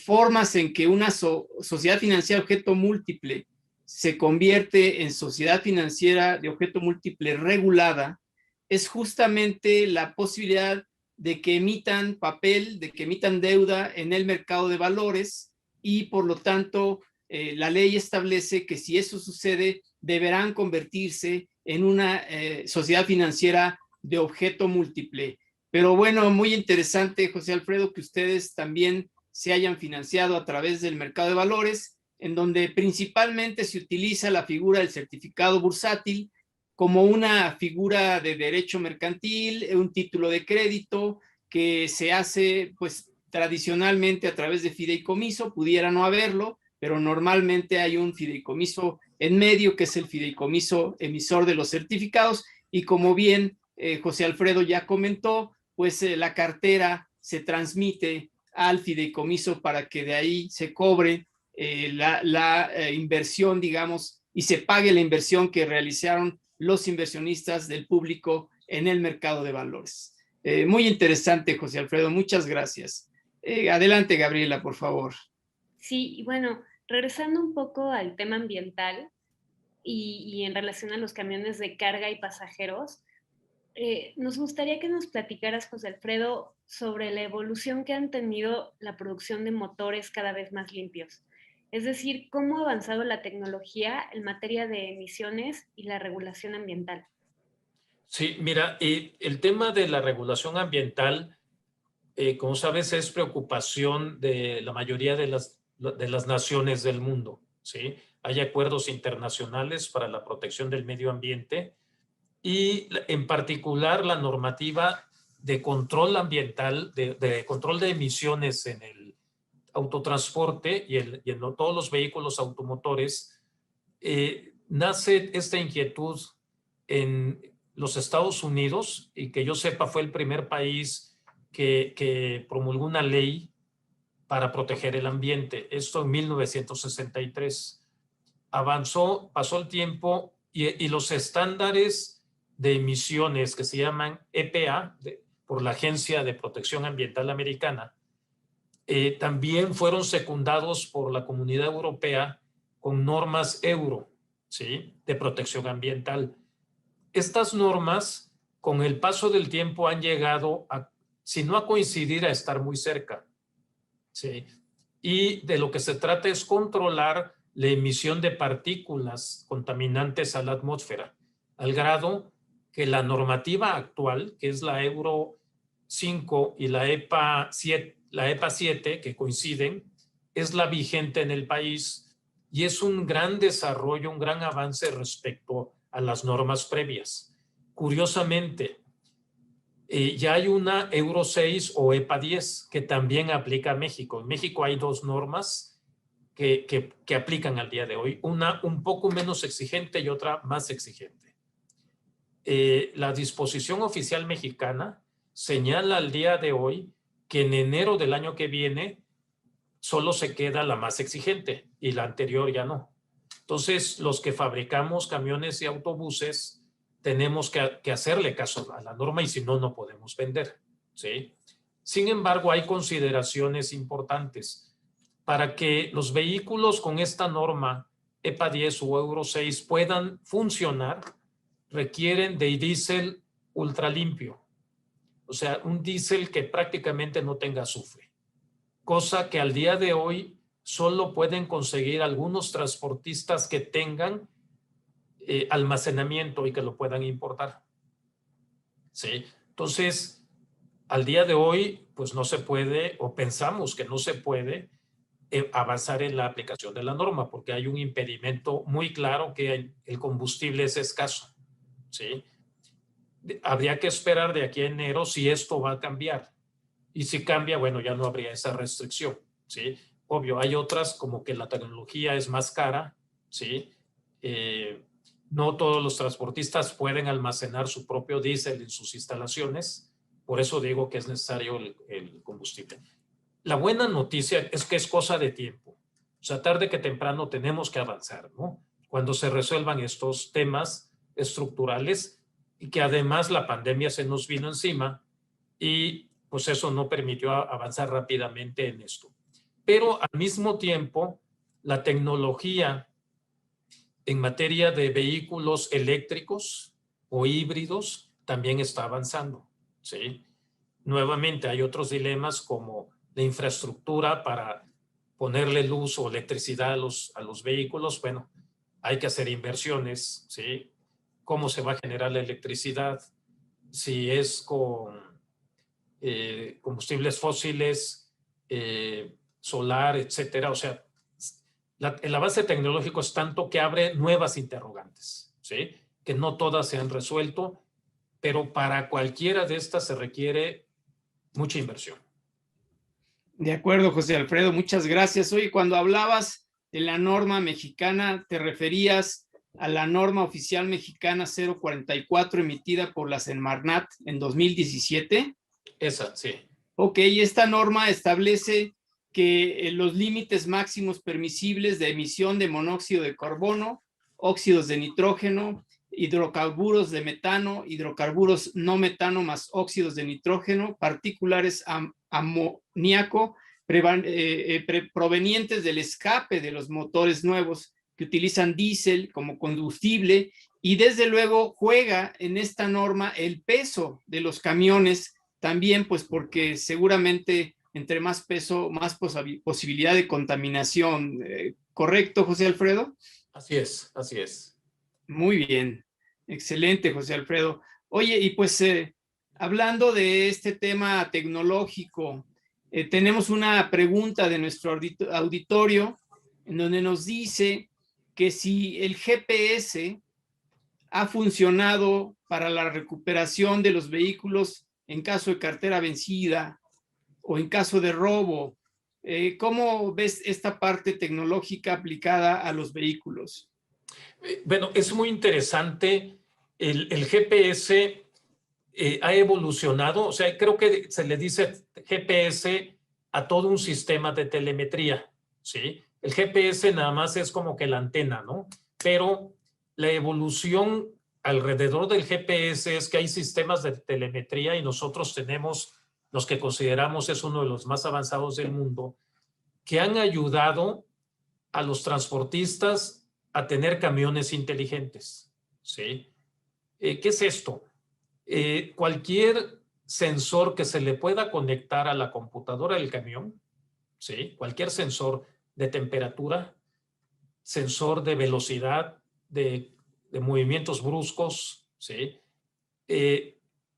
formas en que una sociedad financiera de objeto múltiple se convierte en sociedad financiera de objeto múltiple regulada es justamente la posibilidad de que emitan papel, de que emitan deuda en el mercado de valores y por lo tanto la ley establece que si eso sucede deberán convertirse en una sociedad financiera de objeto múltiple. Pero bueno, muy interesante, José Alfredo, que ustedes también se hayan financiado a través del mercado de valores, en donde principalmente se utiliza la figura del certificado bursátil como una figura de derecho mercantil, un título de crédito que se hace pues tradicionalmente a través de fideicomiso, pudiera no haberlo, pero normalmente hay un fideicomiso en medio que es el fideicomiso emisor de los certificados y como bien José Alfredo ya comentó, pues la cartera se transmite al fideicomiso para que de ahí se cobre la inversión, digamos, y se pague la inversión que realizaron los inversionistas del público en el mercado de valores. Muy interesante, José Alfredo, muchas gracias. Adelante, Gabriela, por favor. Sí, y bueno, regresando un poco al tema ambiental y en relación a los camiones de carga y pasajeros, nos gustaría que nos platicaras, José Alfredo, sobre la evolución que han tenido la producción de motores cada vez más limpios. Es decir, cómo ha avanzado la tecnología en materia de emisiones y la regulación ambiental. Sí, mira, el tema de la regulación ambiental, como sabes, es preocupación de la mayoría de las naciones del mundo, ¿sí? Hay acuerdos internacionales para la protección del medio ambiente y en particular la normativa de control ambiental, de control de emisiones en el autotransporte y en todos los vehículos automotores. Nace esta inquietud en los Estados Unidos y que yo sepa fue el primer país que promulgó una ley para proteger el ambiente. Esto en 1963. Avanzó, pasó el tiempo y los estándares de emisiones que se llaman EPA, por la Agencia de Protección Ambiental Americana, también fueron secundados por la Comunidad Europea con normas euro, ¿sí?, de protección ambiental. Estas normas, con el paso del tiempo, han llegado a, si no a coincidir, a estar muy cerca, ¿sí? Y de lo que se trata es controlar la emisión de partículas contaminantes a la atmósfera, al grado que la normativa actual, que es la Euro 5 y la EPA 7, que coinciden, es la vigente en el país y es un gran desarrollo, un gran avance respecto a las normas previas. Curiosamente, ya hay una Euro 6 o EPA 10 que también aplica a México. En México hay dos normas que aplican al día de hoy, una un poco menos exigente y otra más exigente. La disposición oficial mexicana señala al día de hoy que en enero del año que viene solo se queda la más exigente y la anterior ya no. Entonces, los que fabricamos camiones y autobuses tenemos que hacerle caso a la norma y si no, no podemos vender, ¿sí? Sin embargo, hay consideraciones importantes. Para que los vehículos con esta norma EPA 10 o Euro 6 puedan funcionar, requieren de diésel ultralimpio. O sea, un diésel que prácticamente no tenga azufre. Cosa que al día de hoy solo pueden conseguir algunos transportistas que tengan almacenamiento y que lo puedan importar. ¿Sí? Entonces, al día de hoy, pues no se puede, o pensamos que no se puede avanzar en la aplicación de la norma, porque hay un impedimento muy claro que el combustible es escaso. ¿Sí? Habría que esperar de aquí a enero si esto va a cambiar. Y si cambia, bueno, ya no habría esa restricción. ¿Sí? Obvio, hay otras como que la tecnología es más cara. ¿Sí? No todos los transportistas pueden almacenar su propio diésel en sus instalaciones. Por eso digo que es necesario el combustible. La buena noticia es que es cosa de tiempo. O sea, tarde que temprano tenemos que avanzar, ¿no? Cuando se resuelvan estos temas estructurales y que además la pandemia se nos vino encima y pues eso no permitió avanzar rápidamente en esto. Pero al mismo tiempo, la tecnología en materia de vehículos eléctricos o híbridos también está avanzando, ¿sí? Nuevamente hay otros dilemas como la infraestructura para ponerle luz o electricidad a los vehículos. Bueno, hay que hacer inversiones, ¿sí? ¿Cómo se va a generar la electricidad? Si es con combustibles fósiles, solar, etcétera. O sea, el avance tecnológico es tanto que abre nuevas interrogantes, ¿sí? Que no todas se han resuelto, pero para cualquiera de estas se requiere mucha inversión. De acuerdo, José Alfredo, muchas gracias. Oye, cuando hablabas de la norma mexicana, ¿te referías a la norma oficial mexicana 044 emitida por la Semarnat en 2017? Esa, sí. Ok, esta norma establece que los límites máximos permisibles de emisión de monóxido de carbono, óxidos de nitrógeno, hidrocarburos de metano, hidrocarburos no metano más óxidos de nitrógeno, partículas amoníaco provenientes del escape de los motores nuevos que utilizan diésel como combustible, y desde luego juega en esta norma el peso de los camiones también, pues porque seguramente entre más peso, más posibilidad de contaminación. ¿Correcto, José Alfredo? Así es, así es. Muy bien, excelente, José Alfredo. Oye, y pues hablando de este tema tecnológico, tenemos una pregunta de nuestro auditorio en donde nos dice que si el GPS ha funcionado para la recuperación de los vehículos en caso de cartera vencida o en caso de robo. ¿Cómo ves esta parte tecnológica aplicada a los vehículos? Bueno, es muy interesante. El GPS ha evolucionado. O sea, creo que se le dice GPS a todo un sistema de telemetría, ¿sí? El GPS nada más es como que la antena, ¿no? Pero la evolución alrededor del GPS es que hay sistemas de telemetría y nosotros tenemos los que consideramos es uno de los más avanzados del mundo, que han ayudado a los transportistas a tener camiones inteligentes, ¿sí? ¿Qué es esto? Cualquier sensor que se le pueda conectar a la computadora del camión, ¿sí? Cualquier sensor de temperatura, sensor de velocidad, de movimientos bruscos, ¿sí?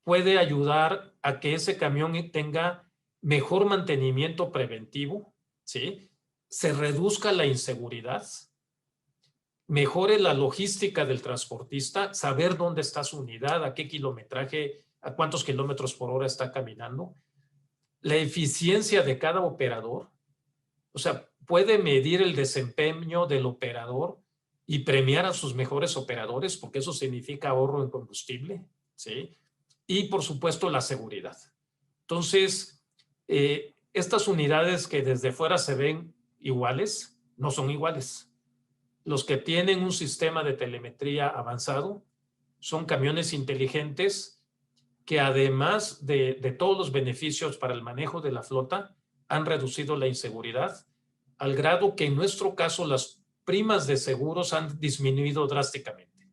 Puede ayudar a que ese camión tenga mejor mantenimiento preventivo, ¿sí? Se reduzca la inseguridad, mejore la logística del transportista, saber dónde está su unidad, a qué kilometraje, a cuántos kilómetros por hora está caminando, la eficiencia de cada operador, o sea, puede medir el desempeño del operador y premiar a sus mejores operadores, porque eso significa ahorro en combustible, ¿sí? Y por supuesto la seguridad. Entonces, estas unidades que desde fuera se ven iguales, no son iguales. los que tienen un sistema de telemetría avanzado son camiones inteligentes que además de todos los beneficios para el manejo de la flota, han reducido la inseguridad al grado que en nuestro caso las primas de seguros han disminuido drásticamente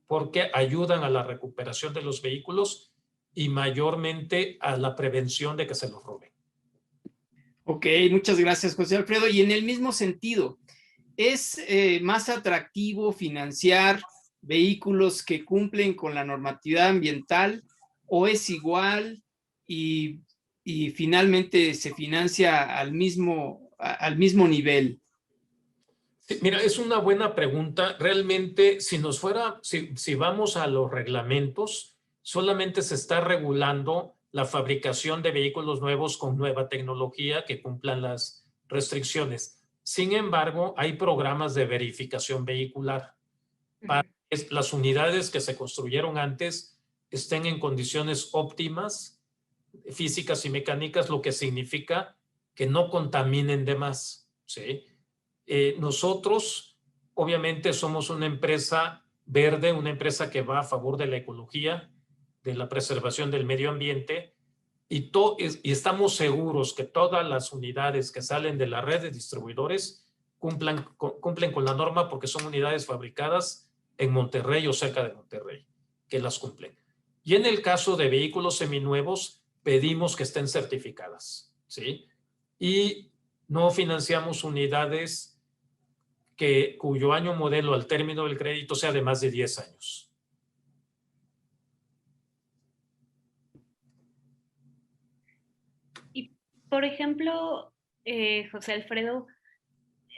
porque ayudan a la recuperación de los vehículos y mayormente a la prevención de que se los roben. Ok, muchas gracias, José Alfredo. Y en el mismo sentido, ¿es más atractivo financiar vehículos que cumplen con la normatividad ambiental o es igual y finalmente se financia al mismo nivel? Sí, mira, es una buena pregunta. Realmente, si vamos a los reglamentos, solamente se está regulando la fabricación de vehículos nuevos con nueva tecnología que cumplan las restricciones. Sin embargo, hay programas de verificación vehicular para que las unidades que se construyeron antes estén en condiciones óptimas, físicas y mecánicas, lo que significa que no contaminen de más, ¿sí? Nosotros, obviamente, somos una empresa verde, una empresa que va a favor de la ecología, de la preservación del medio ambiente, y estamos seguros que todas las unidades que salen de la red de distribuidores cumplen con la norma porque son unidades fabricadas en Monterrey o cerca de Monterrey, que las cumplen. Y en el caso de vehículos seminuevos, pedimos que estén certificadas, ¿sí? Y no financiamos unidades cuyo año modelo al término del crédito sea de más de 10 años. Y, por ejemplo, José Alfredo,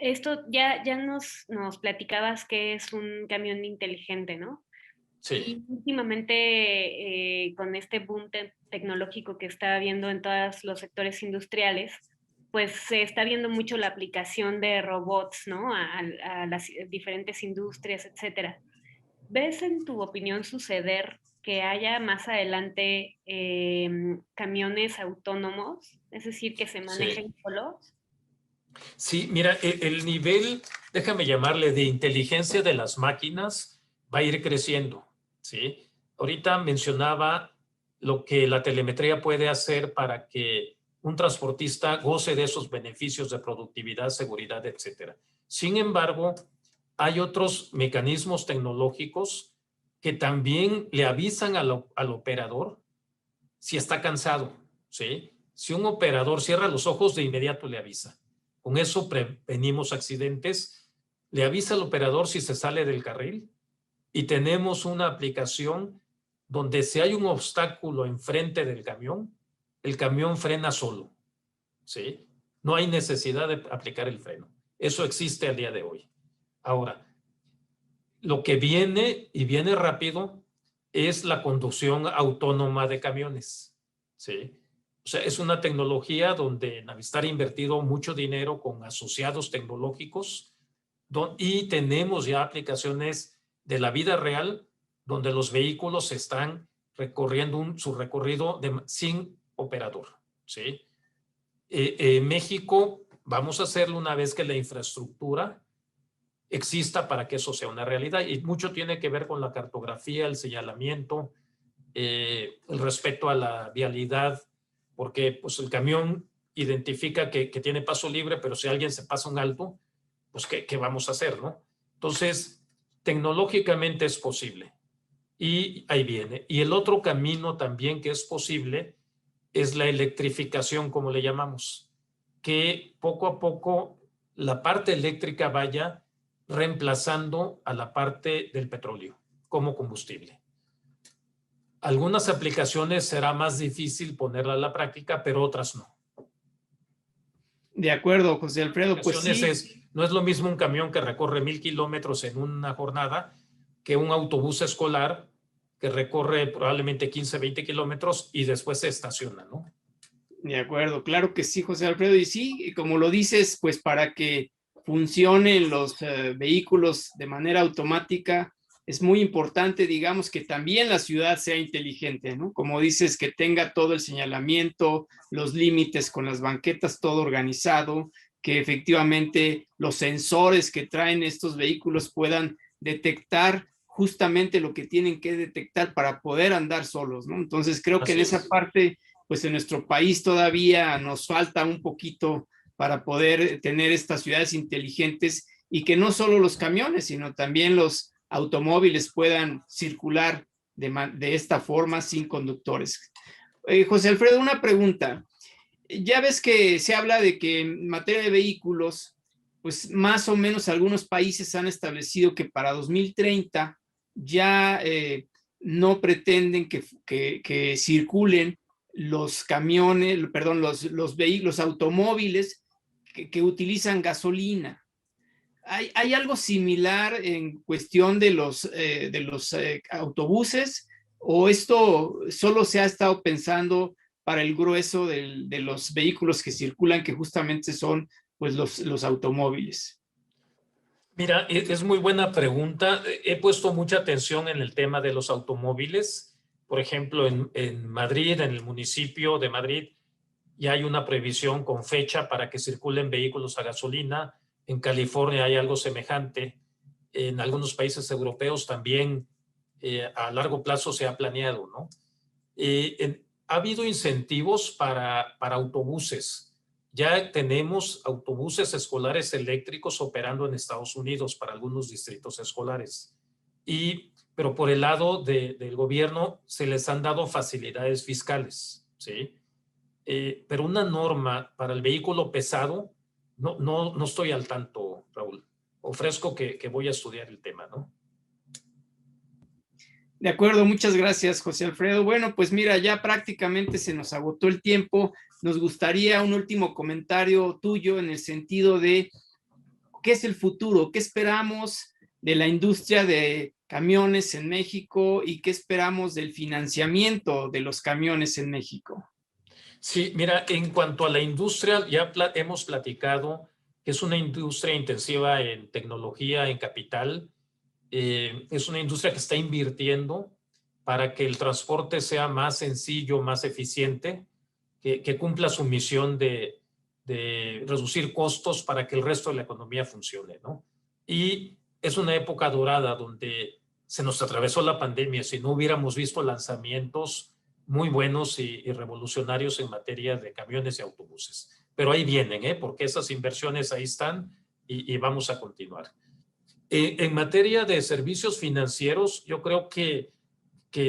esto ya nos platicabas que es un camión inteligente, ¿no? Sí. Y últimamente, con este boom tecnológico que está habiendo en todos los sectores industriales, pues se está viendo mucho la aplicación de robots, ¿no? A las diferentes industrias, etcétera. ¿Ves en tu opinión suceder que haya más adelante camiones autónomos? Es decir, que se manejen solos. Sí, mira, el nivel, déjame llamarle, de inteligencia de las máquinas va a ir creciendo, ¿sí? Ahorita mencionaba lo que la telemetría puede hacer para que un transportista goce de esos beneficios de productividad, seguridad, etcétera. Sin embargo, hay otros mecanismos tecnológicos que también le avisan al operador si está cansado, ¿sí? Si un operador cierra los ojos, de inmediato le avisa. Con eso prevenimos accidentes. Le avisa al operador si se sale del carril y tenemos una aplicación donde si hay un obstáculo enfrente del camión, el camión frena solo, ¿sí? No hay necesidad de aplicar el freno. Eso existe al día de hoy. Ahora, lo que viene y viene rápido es la conducción autónoma de camiones, ¿sí? O sea, es una tecnología donde Navistar ha invertido mucho dinero con asociados tecnológicos y tenemos ya aplicaciones de la vida real donde los vehículos están recorriendo su recorrido sin operador, ¿sí? México, vamos a hacerlo una vez que la infraestructura exista para que eso sea una realidad. Y mucho tiene que ver con la cartografía, el señalamiento, el respeto a la vialidad, porque pues, el camión identifica que tiene paso libre, pero si alguien se pasa un alto, pues ¿qué vamos a hacer, no? Entonces, tecnológicamente es posible. Y ahí viene. Y el otro camino también que es posible es la electrificación, como le llamamos, que poco a poco la parte eléctrica vaya reemplazando a la parte del petróleo como combustible. Algunas aplicaciones será más difícil ponerla a la práctica, pero otras no. De acuerdo, José Alfredo, pues sí. No es lo mismo un camión que recorre 1000 kilómetros en una jornada que un autobús escolar que recorre probablemente 15, 20 kilómetros y después se estaciona, ¿no? De acuerdo, claro que sí, José Alfredo. Y sí, como lo dices, pues para que funcionen los vehículos de manera automática, es muy importante, digamos, que también la ciudad sea inteligente, ¿no? Como dices, que tenga todo el señalamiento, los límites con las banquetas, todo organizado, que efectivamente los sensores que traen estos vehículos puedan detectar justamente lo que tienen que detectar para poder andar solos, ¿no? Entonces creo que en esa parte, pues en nuestro país todavía nos falta un poquito para poder tener estas ciudades inteligentes y que no solo los camiones, sino también los automóviles puedan circular de esta forma sin conductores. José Alfredo, una pregunta. Ya ves que se habla de que en materia de vehículos, pues más o menos algunos países han establecido que para 2030 ya no pretenden que circulen los camiones, perdón, los vehículos, automóviles que utilizan gasolina. ¿Hay algo similar en cuestión de los autobuses o esto solo se ha estado pensando para el grueso de los vehículos que circulan, que justamente son pues los automóviles? Mira, es muy buena pregunta. He puesto mucha atención en el tema de los automóviles. Por ejemplo, en Madrid, en el municipio de Madrid, ya hay una prohibición con fecha para que circulen vehículos a gasolina. En California hay algo semejante. En algunos países europeos también a largo plazo se ha planeado, ¿no? Ha habido incentivos para autobuses. Ya tenemos autobuses escolares eléctricos operando en Estados Unidos para algunos distritos escolares. Pero por el lado del gobierno se les han dado facilidades fiscales, ¿sí? Pero una norma para el vehículo pesado, no estoy al tanto, Raúl. Ofrezco que voy a estudiar el tema, ¿no? De acuerdo, muchas gracias, José Alfredo. Bueno, pues mira, ya prácticamente se nos agotó el tiempo. Nos gustaría un último comentario tuyo en el sentido de qué es el futuro, qué esperamos de la industria de camiones en México y qué esperamos del financiamiento de los camiones en México. Sí, mira, en cuanto a la industria, ya hemos platicado que es una industria intensiva en tecnología, en capital. Es una industria que está invirtiendo para que el transporte sea más sencillo, más eficiente, que cumpla su misión de reducir costos para que el resto de la economía funcione, ¿no? Y es una época dorada donde se nos atravesó la pandemia. Si no hubiéramos visto lanzamientos muy buenos y revolucionarios en materia de camiones y autobuses. Pero ahí vienen, porque esas inversiones ahí están y vamos a continuar. En materia de servicios financieros, yo creo que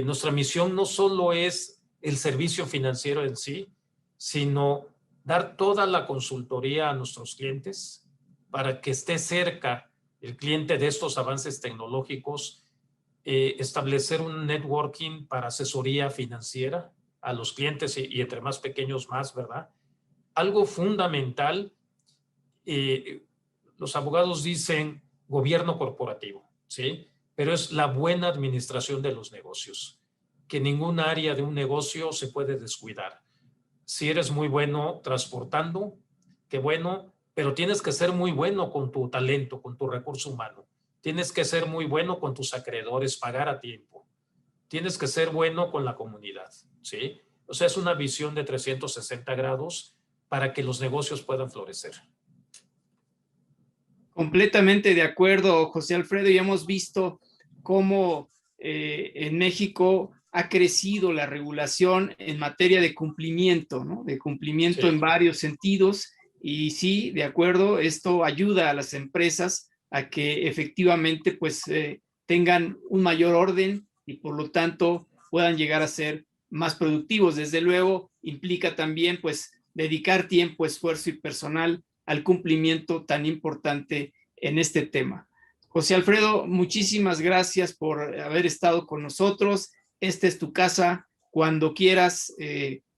nuestra misión no solo es el servicio financiero en sí, sino dar toda la consultoría a nuestros clientes para que esté cerca el cliente de estos avances tecnológicos, establecer un networking para asesoría financiera a los clientes y entre más pequeños más, ¿verdad? Algo fundamental, los abogados dicen gobierno corporativo, ¿sí? Pero es la buena administración de los negocios, que ningún área de un negocio se puede descuidar. Si eres muy bueno transportando, qué bueno, pero tienes que ser muy bueno con tu talento, con tu recurso humano. Tienes que ser muy bueno con tus acreedores, pagar a tiempo. Tienes que ser bueno con la comunidad, ¿sí? O sea, es una visión de 360 grados para que los negocios puedan florecer. Completamente de acuerdo, José Alfredo, y hemos visto cómo en México ha crecido la regulación en materia de cumplimiento, ¿no? De cumplimiento sí, en varios sentidos. Y sí, de acuerdo, esto ayuda a las empresas a que efectivamente pues tengan un mayor orden y por lo tanto puedan llegar a ser más productivos. Desde luego, implica también pues dedicar tiempo, esfuerzo y personal al cumplimiento tan importante en este tema. José Alfredo, muchísimas gracias por haber estado con nosotros. Esta es tu casa. Cuando quieras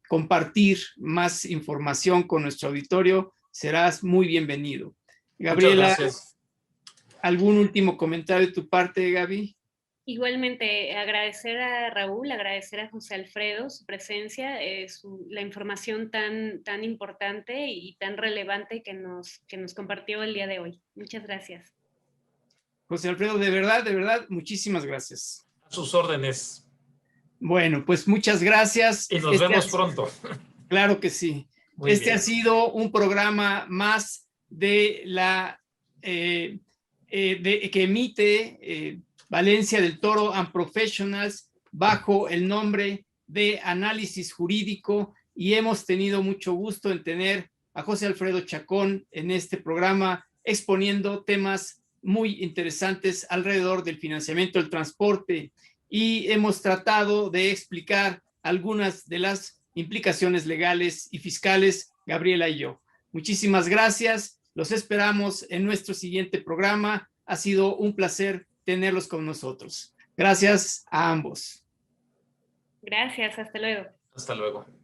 compartir más información con nuestro auditorio, serás muy bienvenido. Gabriela, ¿algún último comentario de tu parte, Gaby? Igualmente, agradecer a Raúl, agradecer a José Alfredo su presencia, la información tan importante y tan relevante que nos compartió el día de hoy. Muchas gracias. José Alfredo, de verdad, muchísimas gracias. A sus órdenes. Bueno, pues muchas gracias. Y nos vemos pronto. Claro que sí. Muy bien. Ha sido un programa más de la que emite Valencia del Toro and Professionals bajo el nombre de Análisis Jurídico, y hemos tenido mucho gusto en tener a José Alfredo Chacón en este programa exponiendo temas muy interesantes alrededor del financiamiento del transporte, y hemos tratado de explicar algunas de las implicaciones legales y fiscales, Gabriela y yo. Muchísimas gracias, los esperamos en nuestro siguiente programa. Ha sido un placer tenerlos con nosotros. Gracias a ambos. Gracias, hasta luego. Hasta luego.